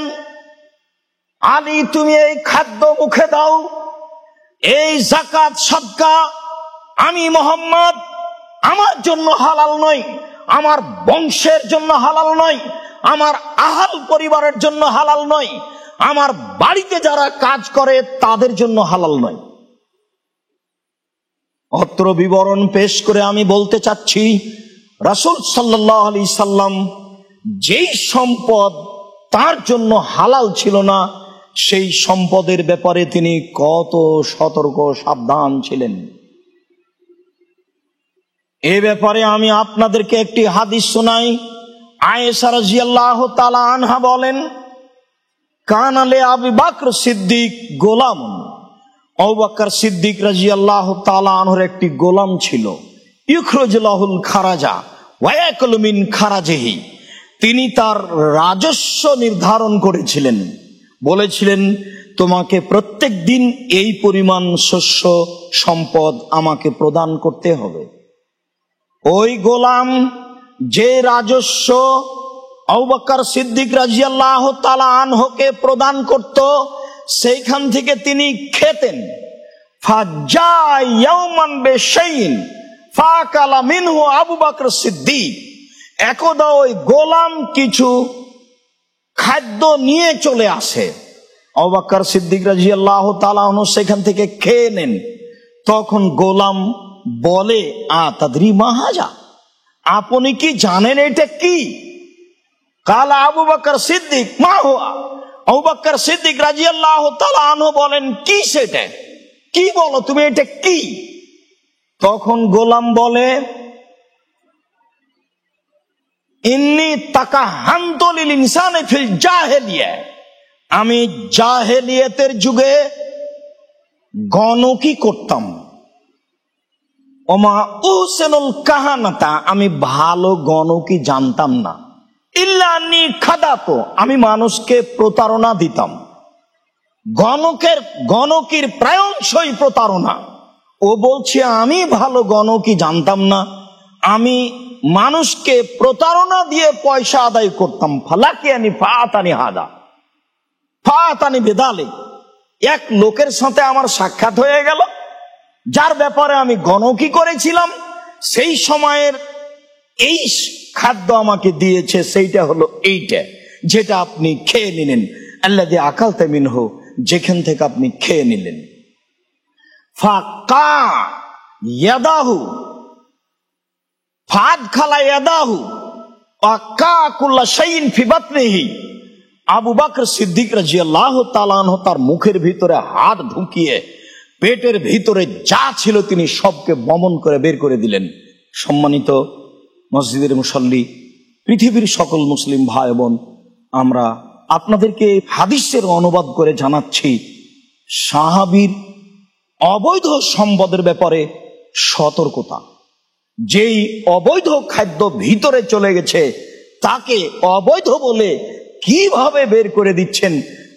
আলী তুমি এই খাদ্য মুখে দাও, এই যাকাত সাদকা আমি মুহাম্মদ আমার জন্য হালাল নয়, আমার বংশের জন্য হালাল নয়, আমার আহাল পরিবারের জন্য হালাল নয়, আমার বাড়িতে যারা কাজ করে তাদের জন্য হালাল নয়। অত্র বিবরণ পেশ করে আমি বলতে চাচ্ছি, রাসূল সাল্লাল্লাহু আলাইহি সাল্লাম যেই সম্পদ তার জন্য হালাল ছিল না, সেই সম্পদের ব্যাপারে তিনি কত সতর্ক সাবধান ছিলেন। এ ব্যাপারে আমি আপনাদেরকে একটি হাদিস শোনাই। আয়েশা রাদিয়াল্লাহু তাআলা আনহা বলেন, কানা লি আবু বকর সিদ্দিক গোলাম, আবু বকর সিদ্দিক রাদিয়াল্লাহু তাআলা আনহুর একটি গোলাম ছিল। ইখরুজু লাহুল খারাজা ওয়া ইয়াকুলু মিন খারাজিহি, তিনি তার রাজস্ব নির্ধারণ করেছিলেন, বলেছিলেন তোমাকে প্রত্যেক দিন এই পরিমাণ শস্য সম্পদ আমাকে প্রদান করতে হবে। ওই গোলাম যে রাজস্ব আবু বকর সিদ্দিক রাদিয়াল্লাহু তাআলা আনহুকে প্রদান করত, সেইখান থেকে তিনি খেতেন। ফাজা ইয়াওমান বিশাইইন ফাকালা মিনহু আবু বকর সিদ্দিক, একদা ওই গোলাম কিছু খাদ্য নিয়ে চলে আসে, আবু বকর সিদ্দিক রাদিয়াল্লাহু তাআলা আনহু সেখান থেকে খেয়ে নেন। তখন গোলাম বলে, আতাদরি মা হাজা, আপনি কি জানেন এটা কি? কালা আবু বকর সিদ্দিক মা হুয়া, আবু বকর সিদ্দিক রাদিয়াল্লাহু তাআলা আনহু বলেন, কি সেটা, কি বলো তুমি, এটা কি? তখন গোলাম বলে, ইন্নী তাকাহানতু লিল ইনসানি ফিল জাহেলিয়া, আমি জাহেলিয়াতের যুগে গণকি করতাম। ওমা উহসিনুল কাহানাতা, আমি ভালো গণকি জানতাম না। ইল্লা আন্নী খাদাতু, আমি মানুষকে প্রতারণা দিতাম। গণকির প্রায়শই প্রতারণা। ও বলছে আমি ভালো গণকি জানতাম না, আমি মানুষকে প্রতারণা দিয়ে পয়সা আদায় করতাম। ফালাকিয়ানি ফাআতানি হাদা ফাআতানি বিদালিক, এক লোকের সাথে আমার সাক্ষাৎ হয়ে গেল, যার ব্যাপারে আমি গণকি করেছিলাম, সেই সময়ের এই খাদ্য আমাকে দিয়েছে, সেইটা হলো এইটা যেটা আপনি খেয়ে নিলেন। আল্লাযী আকালতা মিনহু, যেখান থেকে আপনি খেয়ে নিলেন। ফাকা ইয়াদাহু ফাদখালা ইয়াদাহু ওয়াকা কুল্লা শাইইন ফি বাতনিহি। আবু বকর সিদ্দিক রাদিয়াল্লাহু তাআলা আনহু তার মুখের ভিতরে হাত ঢুকিয়ে পেটের ভিতরে যা ছিল তিনি সবকে বমন করে বের করে দিলেন। সম্মানিত মসজিদের মুসল্লি, পৃথিবীর সকল মুসলিম ভাই বোন, আমরা আপনাদেরকে হাদিসের অনুবাদ করে জানাচ্ছি, সাহাবীর অবৈধ সম্পদের ব্যাপারে সতর্কতা। যেই অবৈধ খাদ্য ভিতরে চলে গেছে তাকে অবৈধ বলে কিভাবে বের করে দিচ্ছেন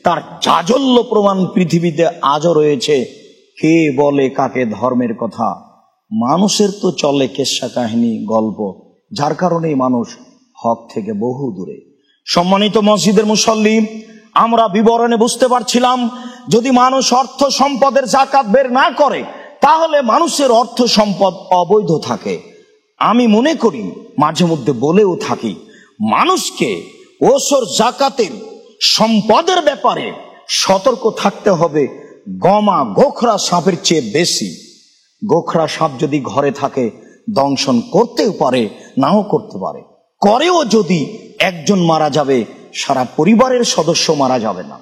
তার জাজল্য প্রমাণ পৃথিবীতে আজও রয়েছে। কে বলে কাকে ধর্মের কথা? মানুষের তো চলে কেচ্ছা কাহিনী, গল্প, যার কারণেই মানুষ হক থেকে বহু দূরে। সম্মানিত মসজিদের মুসল্লি, আমরা বিবরণে বুঝতে পারছিলাম, যদি মানুষ অর্থ সম্পদের যাকাত বের না করে তাহলে মানুষের অর্থ সম্পদ অবৈধ থাকে। আমি মনে করি, মাঝে মধ্যে বলেও থাকি, মানুষকে ওসর যাকাতের সম্পদের ব্যাপারে সতর্ক থাকতে হবে গমা গোখরা সাপের চেয়ে বেশি। গোখরা সাপ যদি ঘরে থাকে দংশন করতেও পারে, নাও করতে পারে। করেও যদি একজন মারা যাবে, সারা পরিবারের সদস্য মারা যাবে না।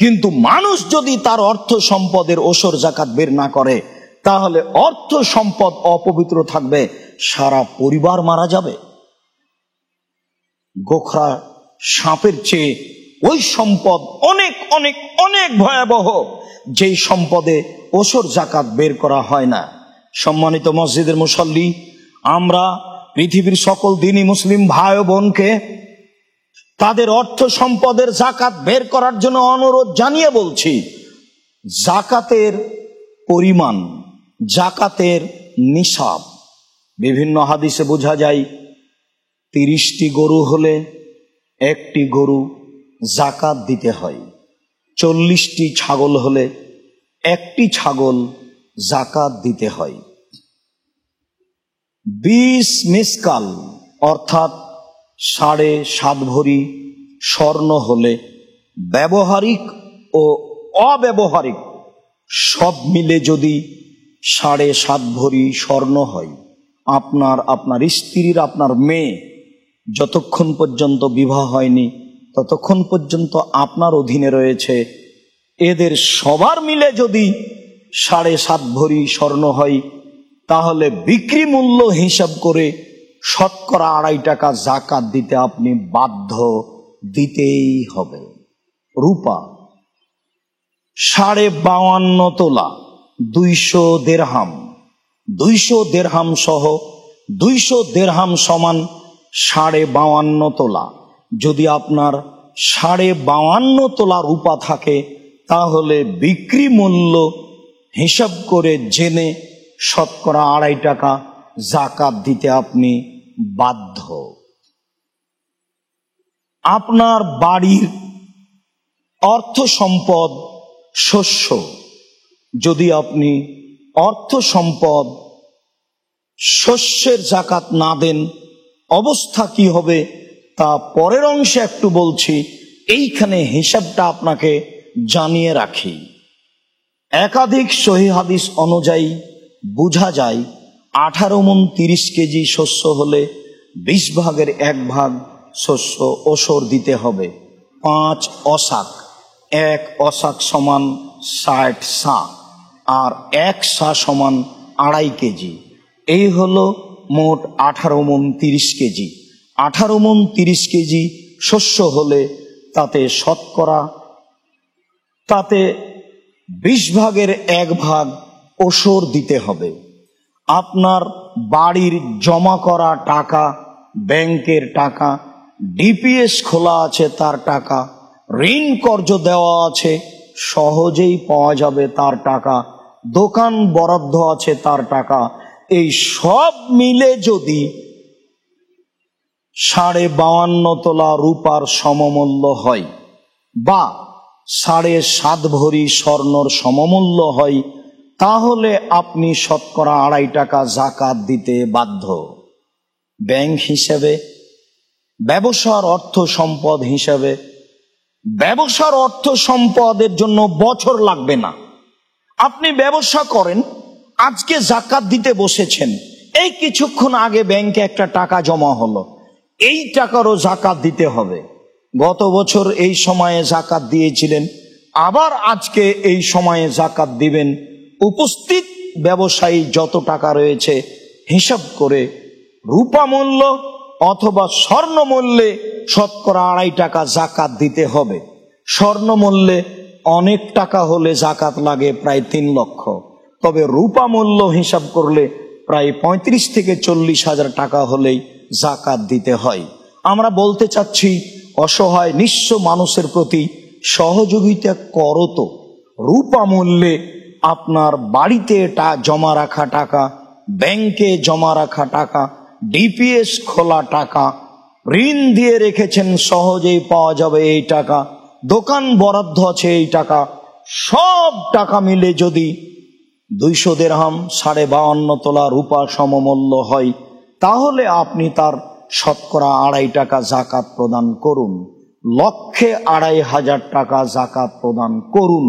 কিন্তু মানুষ যদি তার অর্থ সম্পদের ওসর যাকাত বের না করে তাহলে অর্থ সম্পদ অপবিত্র থাকবে, সারা পরিবার মারা যাবে। গোখরা সাপের চেয়ে ওই সম্পদ অনেক অনেক অনেক ভয়াবহ, যেই সম্পদে ওসর যাকাত বের করা হয় না। সম্মানিত মসজিদের মুসল্লি, আমরা পৃথিবীর সকল দিনী মুসলিম ভাই ও বোনকে তাদের অর্থ সম্পদের যাকাত বের করার জন্য অনুরোধ জানিয়ে বলছি, যাকাতের পরিমাণ, যাকাতের নিসাব বিভিন্ন হাদিসে বোঝা যায় 30টি গরু হলে একটি গরু যাকাত দিতে হয়, 40টি ছাগল হলে একটি ছাগল যাকাত দিতে হয়, 20 মিসকাল অর্থাৎ 7.5 ভরি স্বর্ণ হলে ব্যবহারিক ও অব্যবহারিক সব মিলে যদি 7.5 ভরি স্বর্ণ হয়, আপনার স্ত্রীর, আপনার মেয়ে যতক্ষণ পর্যন্ত বিবাহ হয়নি ততক্ষণ পর্যন্ত আপনার অধীনে রয়েছে, এদের সবার মিলে যদি 7.5 ভরি স্বর্ণ হয় তাহলে বিক্রি মূল্য হিসাব করে শতকরা 2.5 টাকা যাকাত দিতে আপনি বাধ্য, দিতেই হবে। রূপা 52.5 তোলা 200 দেরহাম, 200 দেরহাম সহ 200 দেরহাম সমান 52.5 তোলা। যদি আপনার 52.5 তোলা রূপা থাকে তাহলে বিক্রি মূল্য হিসাব করে জেনে শতকরা 2.5 টাকা যাকাত দিতে আপনি বাধ্য। আপনার বাড়ির অর্থ সম্পদ, শস্য, যদি আপনি অর্থ সম্পদ শস্যের যাকাত না দেন অবস্থা কি হবে তা পরের অংশে একটু বলছি, এইখানে হিসাবটা আপনাকে জানিয়ে রাখি। একাধিক সহিহ হাদিস অনুযায়ী বোঝা যায় 18 মণ 30 কেজি শস্য হলে 20 ভাগের 1 ভাগ শস্য ওসর দিতে হবে। 5 অসাক, 1 অসাক সমান 60 সা, আর 1 সা সমান 2.5 কেজি। এই হলো মোট 18 মণ 30 কেজি। 18 মণ 30 কেজি শস্য হলে তাতে শতকরা 20 ভাগের 1 ভাগ ওসর দিতে হবে। আপনার বাড়ির জমা করা টাকা, ব্যাংকের টাকা, ডিপিএস খোলা আছে তার টাকা, ঋণ কর্জ দেওয়া আছে সহজেই পাওয়া যাবে তার টাকা, দোকান বরাদ্দ আছে তার টাকা, এই সব মিলে যদি 52.5 তোলা রূপার সমমূল্য হয় বা 7.5 ভরি স্বর্ণর সমমূল্য হয় তাহলে আপনি শতকরা 2.5 টাকা জাকাত দিতে বাধ্য। ব্যাংক হিসেবে, ব্যবসার অর্থ সম্পদ হিসেবে, ব্যবসার অর্থ সম্পদের জন্য বছর লাগবে না। আপনি ব্যবসা করেন, আজকে জাকাত দিতে বসেছেন, এই কিছুক্ষণ আগে ব্যাংকে একটা টাকা জমা হলো, এই টাকারও জাকাত দিতে হবে। গত বছর এই সময়ে জাকাত দিয়েছিলেন, আবার আজকে এই সময়ে জাকাত দিবেন। উপস্থিত ব্যবসায়ী যত টাকা রয়েছে হিসাব করে রূপা মূল্য অথবা স্বর্ণ মূল্যে শতকরা 2.5 টাকা জাকাত দিতে হবে। স্বর্ণ মূল্যে অনেক টাকা হলে জাকাত লাগে প্রায় 3 লক্ষ, তবে রূপা মূল্য হিসাব করলে প্রায় 35 থেকে 40 হাজার টাকা হলেই জাকাত দিতে হয়। আমরা বলতে চাচ্ছি, অসহায় নিঃস্ব মানুষের প্রতি সহযোগিতা করো তো। রূপা মূল্যে আপনার বাড়িতে জমা রাখা টাকা, ব্যাংকে জমা রাখা টাকা, ডিপিএস খোলা টাকা, ঋণ দিয়ে রেখেছেন সহজেই পাওয়া যাবে এই টাকা, দোকান বরাদ্দ আছে এই টাকা, সব টাকা মিলে যদি 200 দিরহাম 52.5 তোলা রূপা সমমূল্য হয়, তাহলে আপনি তার শতকরা 2.5 টাকা জাকাত প্রদান করুন। লক্ষে 2.5 টাকা জাকাত প্রদান করুন।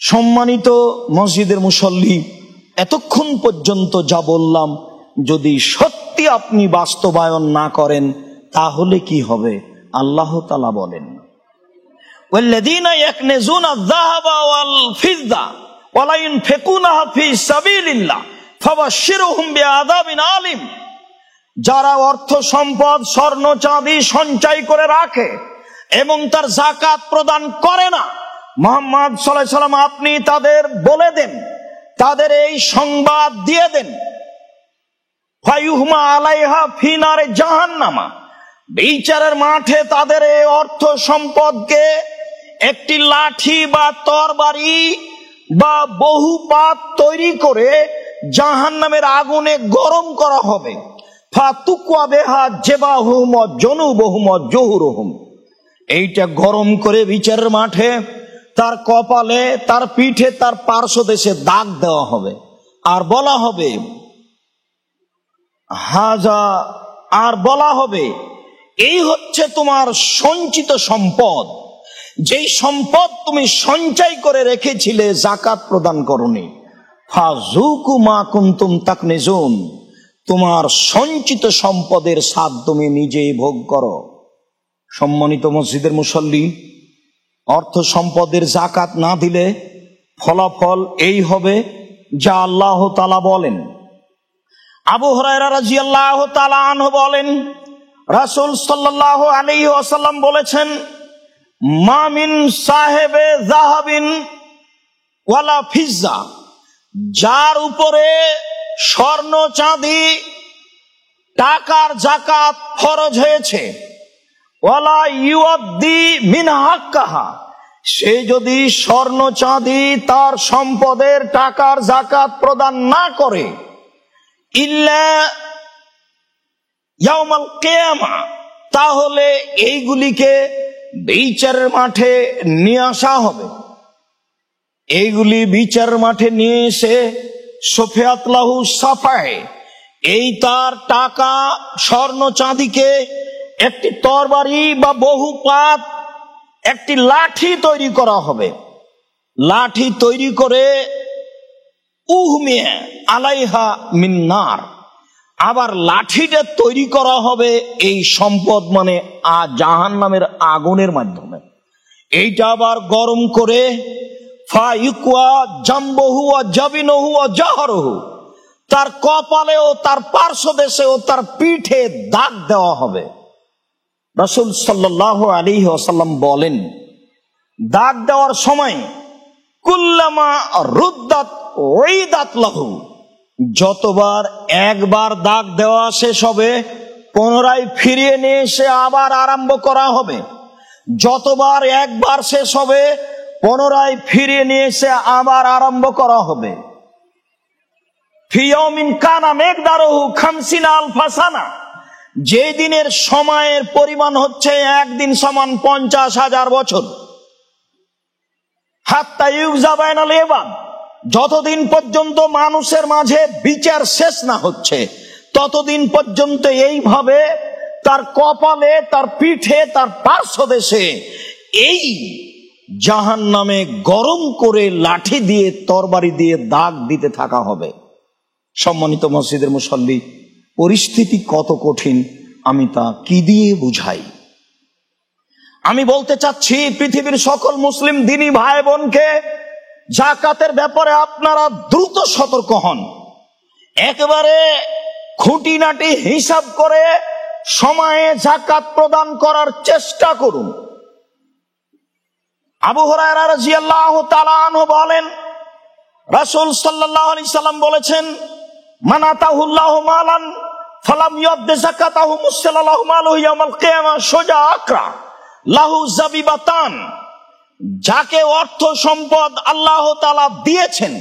সম্মানিত মসজিদের মুসল্লি, এতক্ষণ পর্যন্ত যা বললাম যদি সত্যি আপনি বাস্তবায়ন না করেন তাহলে কি হবে? আল্লাহ তাআলা বলেন, ওয়াল্লাযীনা ইয়াকনিজুনা আয-যাহাবা ওয়াল ফিদ্দা ওয়া লা ইউনফিকুনাহা ফী সাবিলিল্লাহ ফাবাশশিরহুম বিআযাবিন আলীম। যারা অর্থ সম্পদ স্বর্ণ চাঁদি সঞ্চয় করে রাখে এবং তার যাকাত প্রদান করে না, মুহাম্মদ সাল্লাল্লাহু আলাইহি ওয়াসাল্লাম আপনি তাদের বলে দেন, তাদের এই সংবাদ দিয়ে দেন, ফায়ুহমা আলাইহা ফি নারে জাহান্নামা, বিচারের মাঠে তাদের এই অর্থ সম্পদকে একটি লাঠি বা তরবারি বা বহুপাত তৈরি করে জাহান্নামের আগুনে গরম করা হবে। ফাতুকওয়া বিহা জিবাহুম ওয়া জুনুবুহুম ওয়া জুহুরুহুম। এইটা গরম করে বিচারের মাঠে তার কপালে, তার পিঠে, তার পার্শ্বদেশে দাগ দেওয়া হবে, আর বলা হবে হাজা, আর বলা হবে এই হচ্ছে তোমার সঞ্চিত সম্পদ, যেই সম্পদ তুমি সঞ্চয় করে রেখেছিলে, যাকাত প্রদান করনি। ফাযুকু মা কুনতুম তাকনিজুন, তোমার সঞ্চিত সম্পদের স্বাদ তুমি নিজেই ভোগ করো। সম্মানিত মসজিদের মুসল্লি, অর্থ সম্পদের যাকাত না দিলে ফলাফল এই হবে যা আল্লাহ তাআলা বলেন। আবু হুরায়রা রাদিয়াল্লাহু তাআলা আনহু বলেন, রাসূল সাল্লাল্লাহু আলাইহি ওয়াসাল্লাম বলেছেন, মা মিন সাহেবে যাহাবিন ওয়ালা ফিজ্জা, যার উপরে স্বর্ণ চাঁদি টাকার যাকাত ফরজ হয়েছে, ওয়ালা ইউদ্দি মিন হাক্কাহা, সে যদি স্বর্ণ চাঁদি তার সম্পদের টাকার যাকাত প্রদান না করে, ইল্লা ইয়াউমাল কিয়ামা, তাহলে এইগুলিকে বিচারের মাঠে নিয়ে আসা হবে। এইগুলি বিচারের মাঠে নিয়ে এসে সুফিয়াত লাহু সাফায়ে, এই তার টাকা স্বর্ণ চাঁদিকে একটি তরবারি বা বহুপাত, একটি লাঠি তৈরি করা হবে। লাঠি তৈরি করে উহমিয়া আলাইহা মিন নার, আবার লাঠিটা তৈরি করা হবে এই সম্পদ মানে জাহান্নামের আগুনের মাধ্যমে। এইটা আবার গরম করে ফায়ুকওয়া জামবহু ওয়া জাবিনহু ওয়া জাহরহু, তার কপালেও তার পার্শ্বদেশেও তার পিঠে দাগ দেওয়া হবে। রাসূল সাল্লাল্লাহু আলাইহি ওয়াসাল্লাম বলেন, দাগ দেওয়ার সময় কুল্লামা রুদ্দাত উইদাত লাহু, যতবার একবার দাগ দেওয়া শেষ হবে পুনরায় ফিরিয়ে নিয়ে এসে আবার আরম্ভ করা হবে। যতবার একবার শেষ হবে পুনরায় ফিরিয়ে নিয়ে এসে আবার আরম্ভ করা হবে। ফি ইয়াউমিন কানা মিকদারুহু 50 আলফা সানা, যে দিনের সময়ের পরিমাণ হচ্ছে একদিন সমান 50,000 বছর। হাত্তা ইউযা বাইনাল ইবাদ, যতদিন পর্যন্ত মানুষের মাঝে বিচার শেষ না হচ্ছে ততদিন পর্যন্ত এইভাবে তার কপালে, তার পিঠে, তার পার্শ্বদেশে এই জাহান্নামে গরম করে লাঠি দিয়ে, তরবারি দিয়ে দাগ দিতে থাকা হবে। সম্মানিত মসজিদের মুসল্লি, পরিস্থিতি কত কঠিন আমি তা কি দিয়ে বুঝাই? আমি বলতে চাচ্ছি, পৃথিবীর সকল মুসলিম দিনী ভাই বোনকে যাকাতের ব্যাপারে আপনারা দ্রুত সতর্ক হন। একেবারে খুঁটিনাটি হিসাব করে সময়ে যাকাত প্রদান করার চেষ্টা করুন। আবু হুরায়রা রাদিয়াল্লাহু তাআলা আনহু বলেন, রাসূল সাল্লাল্লাহু আলাইহি সাল্লাম বলেছেন, মান আতাহুল্লাহু মালান ফালাম ইউদ্দি যাকাতাহু মুসাল্লাহু মালুহু ইয়াউমাল কিয়ামা সুজা আকরা লাহু জাবিবাতান। যাকে অর্থ সম্পদ আল্লাহ তাআলা দিয়েছেন,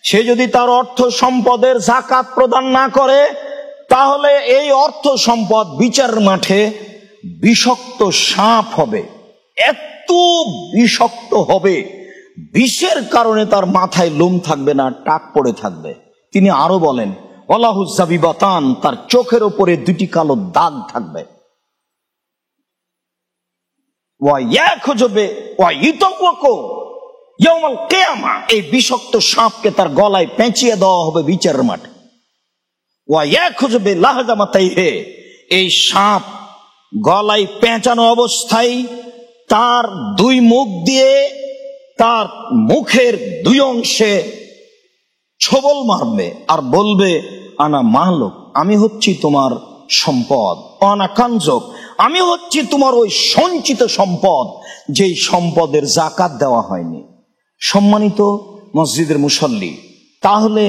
সে যদি তার অর্থ সম্পদের যাকাত প্রদান না করে, তাহলে এই অর্থ সম্পদ বিচারের মাঠে বিষাক্ত সাপ হবে। এত বিষাক্ত হবে, বিষের কারণে তার মাথায় লোম থাকবে না, টাক পড়ে থাকবে। তিনি আরো বলেন, ওয়ালাহু জাবিবাতান, তার চোখের উপরে দুটি কালো দাগ থাকবে। এই বিষাক্ত সাপকে তার গলায় পেঁচিয়ে দেওয়া হবে বিচারের মাঠে। এই সাপ গলায় পেঁচানো অবস্থায় তার দুই মুখ দিয়ে তার মুখের দুই অংশে ছোবল মারবে আর বলবে, আনা মাহলুক, আমি হচ্ছি তোমার সম্পদ, আনা কানজক, আমি হচ্ছি তোমার ওই সঞ্চিত সম্পদ, যেই সম্পদের যাকাত দেওয়া হয়নি। সম্মানিত মসজিদের মুসল্লি, তাহলে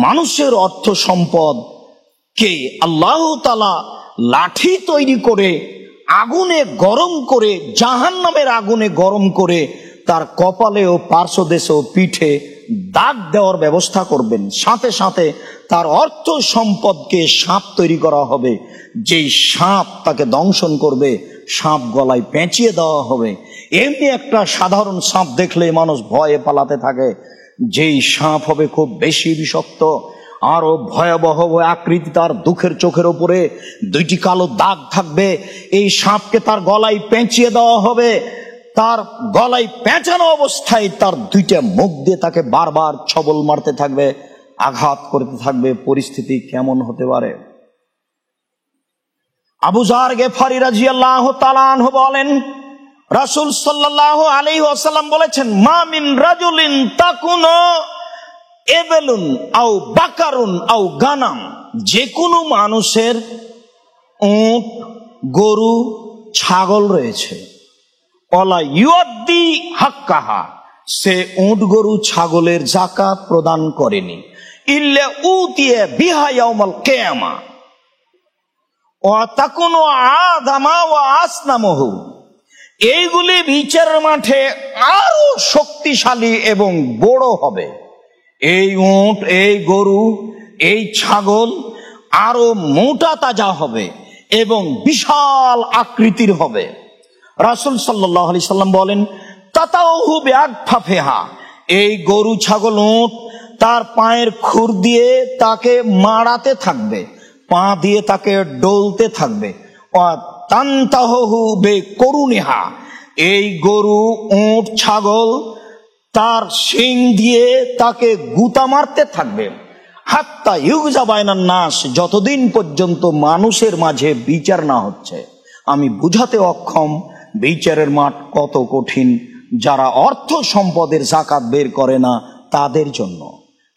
মানুষের অর্থ সম্পদ কে আল্লাহ তাআলা লাঠি তৈরি করে আগুনে গরম করে, জাহান্নামের আগুনে গরম করে তার কপালে ও পার্শ্বদেশে ও পিঠে দাগ দেওয়ার ব্যবস্থা করবেন। সাথে সাথে তার অর্থ সম্পদকে সাপ তৈরি করা হবে, যেই সাপ তাকে দংশন করবে, সাপ গলায় পেঁচিয়ে দেওয়া হবে। এমনি একটা সাধারণ সাপ দেখলে মানুষ ভয়ে পালাতে থাকে, যেই সাপ হবে খুব বেশি বিষাক্ত, আরো ভয়াবহ আকৃতি, তার দুঃখের চোখের উপরে দুইটি কালো দাগ থাকবে। এই সাপকে তার গলায় পেঁচিয়ে দেওয়া হবে, তার গলায় পেঁচানো অবস্থায় তার দুইটা মুখ দিয়ে তাকে বারবার ছবল মারতে থাকবে, আঘাত করতে থাকবে। পরিস্থিতি কেমন হতে পারে? আবু যার গেফারি রাদিয়াল্লাহু তাআলা আনহু বলেন, রাসূল সাল্লাল্লাহু আলাইহি ওয়াসাল্লাম বলেছেন, মা মিন রাজুলিন তাকুনু এবেলুন আও বাকারুন আও গানাম, যে কোনো মানুষের উট, গরু, ছাগল রয়েছে, ওয়ালা ইউদ্দি হাক্কাহা, সে উট, গরু, ছাগলের যাকাত প্রদান করেনি, ইল্লা উতিয়া বিহা ইয়াউমাল কিয়ামা ওয়া তাকুনু আদামা ওয়া আসনামহু, এইগুলি বিচারের মাঠে আরো শক্তিশালী এবং বড় হবে। এই উট, এই গরু, এই ছাগল আরো মোটা তাজা হবে এবং বিশাল আকৃতির হবে। রাসূল সাল্লাল্লাহু আলাইহি সাল্লাম বলেন, তাতাউহু বিআগফাফিহা, এই গরু, ছাগল, উট তার পায়ের খুর দিয়ে তাকে মারাতে থাকবে, পা দিয়ে তাকে ডলতে থাকবে। তানতাহু বিকুরুনিহা, এই গরু, উট, ছাগল তার শিং দিয়ে তাকে গুতা মারতে থাকবে। হাত্তা ইউগজা বাইনান নাস, যতদিন পর্যন্ত মানুষের মাঝে বিচার না হচ্ছে। আমি বুঝাতে অক্ষম বিচারের মাঠ কত কঠিন যারা অর্থ সম্পদের যাকাত বের করে না তাদের জন্য।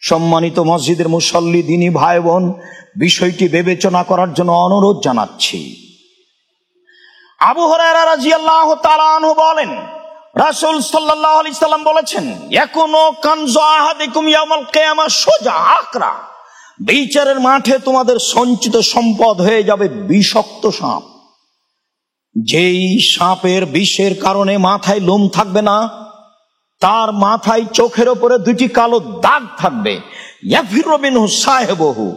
সম্মানিত মসজিদের মুসল্লি, দিনী ভাই বোন, বিষয়টি বিবেচনা করার জন্য অনুরোধ জানাচ্ছি। আবু হুরায়রা রাদিয়াল্লাহু তাআলা আনহু বলেন, রাসূল সাল্লাল্লাহু আলাইহি সাল্লাম বলেছেন, ইয়াকুনু কানজু আহাদিকুম ইয়াউমাল কিয়ামা সুজা আকরা, বিচারের মাঠে তোমাদের সঞ্চিত সম্পদ হয়ে যাবে বিষাক্ত সাপ। যেই সাপের বিষের কারণে মাথায় লোম থাকবে না, তার মাথায় চোখের উপরে দুটি কালো দাগ থাকবে। ইয়াফিরু মিনহু সাহেবহু,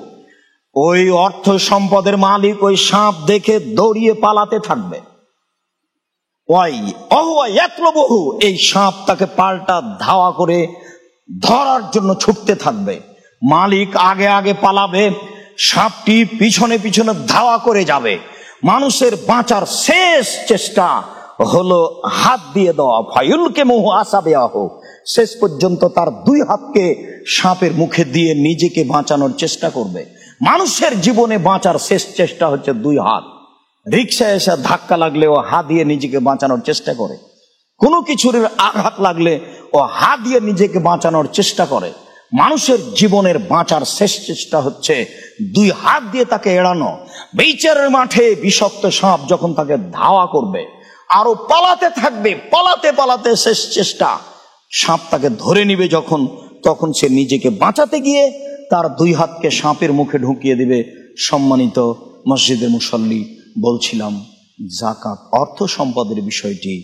ওই অর্থ সম্পদের মালিক ওই সাপ দেখে দৌড়িয়ে পালাতে থাকবে। এই সাপ তাকে পাল্টা ধাওয়া করে ধরার জন্য ছুটতে থাকবে। মালিক আগে আগে পালাবে, সাপটি পিছনে পিছনে ধাওয়া করে যাবে। মানুষের বাঁচার শেষ চেষ্টা হলো হাত দিয়ে দেওয়া, ফায়ুলকে মুহ আসাবে আহ, শেষ পর্যন্ত তার দুই হাতকে সাপের মুখে দিয়ে নিজেকে বাঁচানোর চেষ্টা করবে। মানুষের জীবনে বাঁচার শেষ চেষ্টা হচ্ছে দুই হাত। রিক্সায় এসে ধাক্কা লাগলে ও হাত দিয়ে নিজেকে বাঁচানোর চেষ্টা করে, কোনো কিছুর আঘাত লাগলে ও হাত দিয়ে নিজেকে বাঁচানোর চেষ্টা করে। মানুষের জীবনের বাঁচার শেষ চেষ্টা হচ্ছে দুই হাত দিয়ে তাকে এড়ানো। বিচারের মাঠে বিষাক্ত সাপ যখন তাকে ধাওয়া করবে, আরো পালাতে থাকবে, পালাতে পালাতে শেষ চেষ্টা, সাপ তাকে ধরে নিবে যখন, তখন সে নিজেকে বাঁচাতে গিয়ে তার দুই হাতকে সাপের মুখে ঢুকিয়ে দিবে। সম্মানিত মসজিদের মুসল্লি, বলছিলাম যাকাত অর্থ সম্পদের বিষয়টি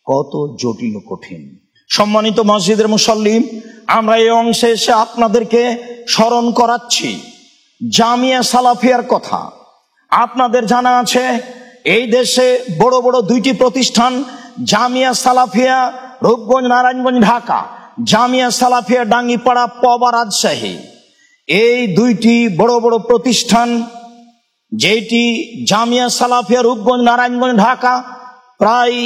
কত জটিল ও কঠিন। সম্মানিত মসজিদের মুসল্লি, আমরা এই অংশে এসে আপনাদেরকে স্মরণ করাচ্ছি জামিয়া সালাফিয়ার কথা। আপনাদের জানা আছে এই দেশে বড় বড় দুইটি প্রতিষ্ঠান, জামিয়া সালাফিয়া রূপগঞ্জ নারায়ণগঞ্জ ঢাকা, জামিয়া সালাফিয়া ডাঙ্গিপাড়া পবা রাজশাহী। এই দুইটি বড় বড় প্রতিষ্ঠান, যেটি জামিয়া সালাফিয়া রূপগঞ্জ নারায়ণগঞ্জ ঢাকা প্রায়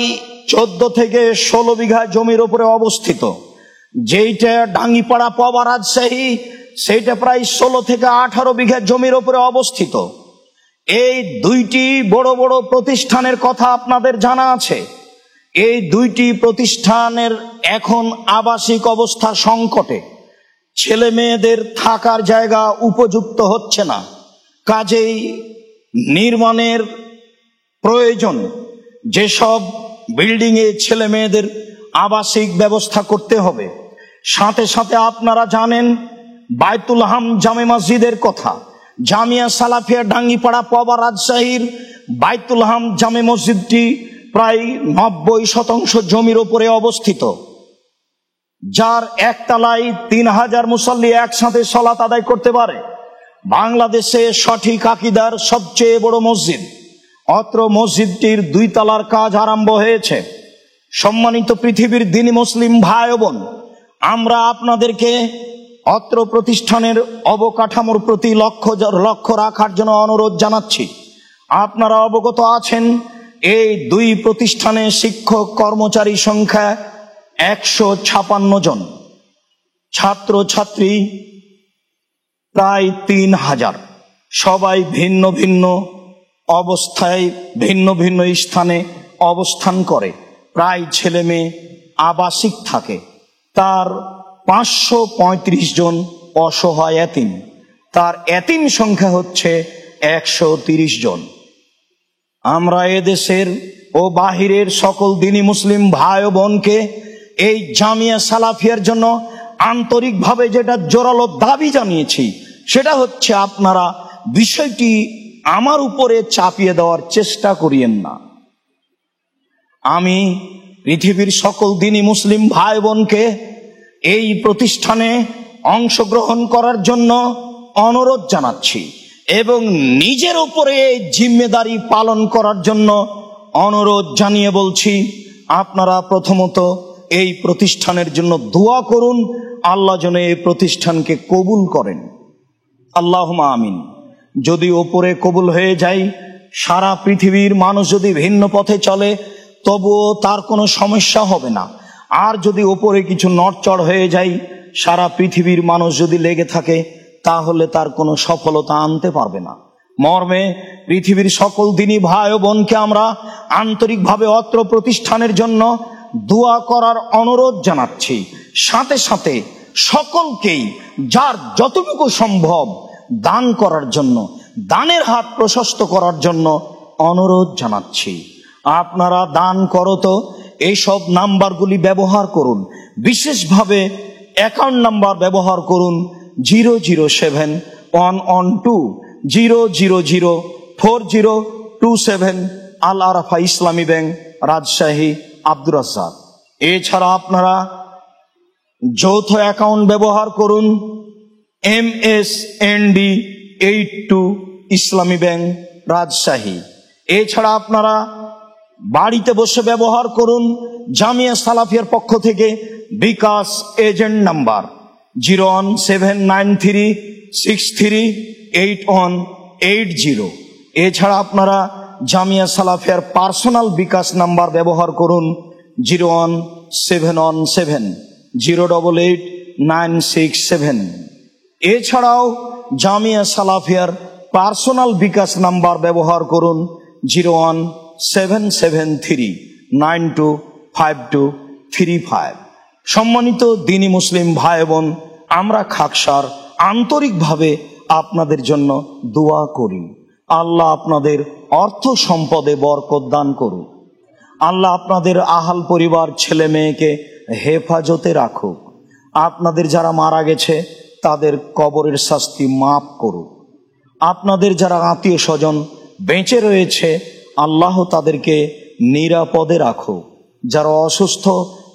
14 থেকে 16 বিঘা জমির উপরে অবস্থিত, যেইটা ডাঙ্গিপাড়া পবা রাজশাহী সেইটা প্রায় 16 থেকে 18 বিঘা জমির উপরে অবস্থিত। এই দুইটি বড় বড় প্রতিষ্ঠানের কথা আপনাদের জানা আছে। এই দুইটি প্রতিষ্ঠানের এখন আবাসিক অবস্থা সংকটে, ছেলে মেয়েদের থাকার জায়গা উপযুক্ত হচ্ছে না, কাজেই নির্মাণের প্রয়োজন। যেসব বিল্ডিংয়ে ছেলে মেয়েদের আবাসিক ব্যবস্থা করতে হবে। সাথে সাথে আপনারা জানেন বায়তুল হাম জামে মসজিদের কথা। জামিয়া সালাফিয়া ডাঙ্গিপাড়া পবা রাজশাহীর বায়তুল হাম জামে মসজিদটি প্রায় 90% জমির উপরে অবস্থিত, যার একতলায় 3000 মুসল্লি একসাথে সালাত আদায় করতে পারে। বাংলাদেশে সঠিক আকীদার সবচেয়ে বড় মসজিদ। অত্র মসজিদটির 2 তলার কাজ আরম্ভ হয়েছে। সম্মানিত পৃথিবীর দ্বীনি মুসলিম ভাই বোন, আমরা আপনাদেরকে অত্র প্রতিষ্ঠানের অবকাঠামোর প্রতি লক্ষ্য রাখার জন্য অনুরোধ জানাচ্ছি। আপনারা অবগত আছেন এই 2 প্রতিষ্ঠানে শিক্ষক কর্মচারী সংখ্যা 156 জন, ছাত্র ছাত্রী প্রায় 3000। সবাই ভিন্ন ভিন্ন অবস্থায় ভিন্ন ভিন্ন স্থানে অবস্থান করে। প্রায় ছেলে মেয়ে আবাসিক থাকে। তার 535 জন অসহায় এতিম, তার এতিম সংখ্যা হচ্ছে 130 জন। আমরা এদেশের ও বাহিরের সকল দ্বীনি মুসলিম ভাই ও বোনকে এই জামিয়া সালাফিয়ার জন্য আন্তরিকভাবে যেটা জোরালো দাবি জানিয়েছি, সেটা হচ্ছে আপনারা বিষয়টি আমার উপরে চাপিয়ে দেওয়ার চেষ্টা করিয়েন না। আমি পৃথিবীর সকল দ্বীনি মুসলিম ভাই বোনকে এই প্রতিষ্ঠানে অংশগ্রহণ করার জন্য অনুরোধ জানাচ্ছি এবং নিজের উপরে এই জিম্মেদারি পালন করার জন্য অনুরোধ জানিয়ে বলছি, আপনারা প্রথমত এই প্রতিষ্ঠানের জন্য দোয়া করুন, আল্লাহ যেন এই প্রতিষ্ঠানকে কবুল করেন। আল্লাহুম্মা আমিন। যদি ওপরে কবুল হয়ে যায়, সারা পৃথিবীর মানুষ যদি ভিন্ন পথে চলে তবুও তার কোনো সমস্যা হবে না। আর যদি ওপরে কিছু নড়চড় হয়ে যায়, সারা পৃথিবীর মানুষ যদি লেগে থাকে, তাহলে তার কোনো সফলতা আনতে পারবে না। মর্মে পৃথিবীর সকল দ্বীনি ভাই ও বোনকে আমরা আন্তরিকভাবে অত্র প্রতিষ্ঠানের জন্য দোয়া করার অনুরোধ জানাচ্ছি। সাথে সাথে সকলকেই যার যতটুকু সম্ভব দান করার জন্য, দানের হাত প্রশস্ত করার জন্য অনুরোধ জানাচ্ছি। আপনারা দান করত এইসব নাম্বারগুলি ব্যবহার করুন। বিশেষভাবে অ্যাকাউন্ট নাম্বার ব্যবহার করুন 0071120004027 আল আরাফা ইসলামী ব্যাংক, রাজশাহী, আব্দুর রাজ্জাক। এছাড়া আপনারা যৌথ অ্যাকাউন্ট ব্যবহার করুন MSND82 ইসলামী ব্যাংক, রাজশাহী। এছাড়া আপনারা বাড়িতে বসে ব্যবহার করুন জামিয়া সালাফিয়ার পক্ষ থেকে বিকাশ এজেন্ট নাম্বার 01793638180। এছাড়া আপনারা জামিয়া সালাফিয়ার পার্সোনাল বিকাশ নাম্বার ব্যবহার করুন 01717088967। এছাড়াও জামিয়া সালাফিয়ার পার্সোনাল বিকাশ নাম্বার ব্যবহার করুন 01773925235। সম্মানিত দিনী মুসলিম ভাই বোন, আমরা খাকসার আন্তরিকভাবে আপনাদের জন্য দোয়া করি। আল্লাহ আপনাদের অর্থ সম্পদে বরকত দান করুক। আল্লাহ আপনাদের আহাল পরিবার ছেলে মেয়েকে হেফাজতে রাখুক। আপনাদের যারা মারা গেছে তাদের কবরের শাস্তি মাফ করুক। আপনাদের যারা আত্মীয় স্বজন বেঁচে রয়েছে আল্লাহ তাদেরকে নিরাপদে রাখুক। যারা অসুস্থ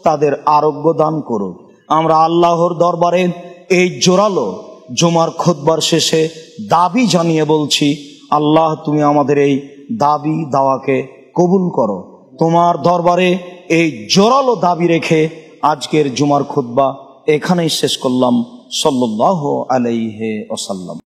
তাদের আরোগ্য দান করুক। আমরা আল্লাহর দরবারে এই জোরালো জুমার খুতবার শেষে দাবি জানিয়ে বলছি, আল্লাহ তুমি আমাদের এই দাবি দাওয়াকে কবুল করো। তোমার দরবারে এই জোরালো দাবি রেখে আজকের জুমার খুতবা এখানেই শেষ করলাম। সাল্লাল্লাহু আলাইহি ওয়াসাল্লাম।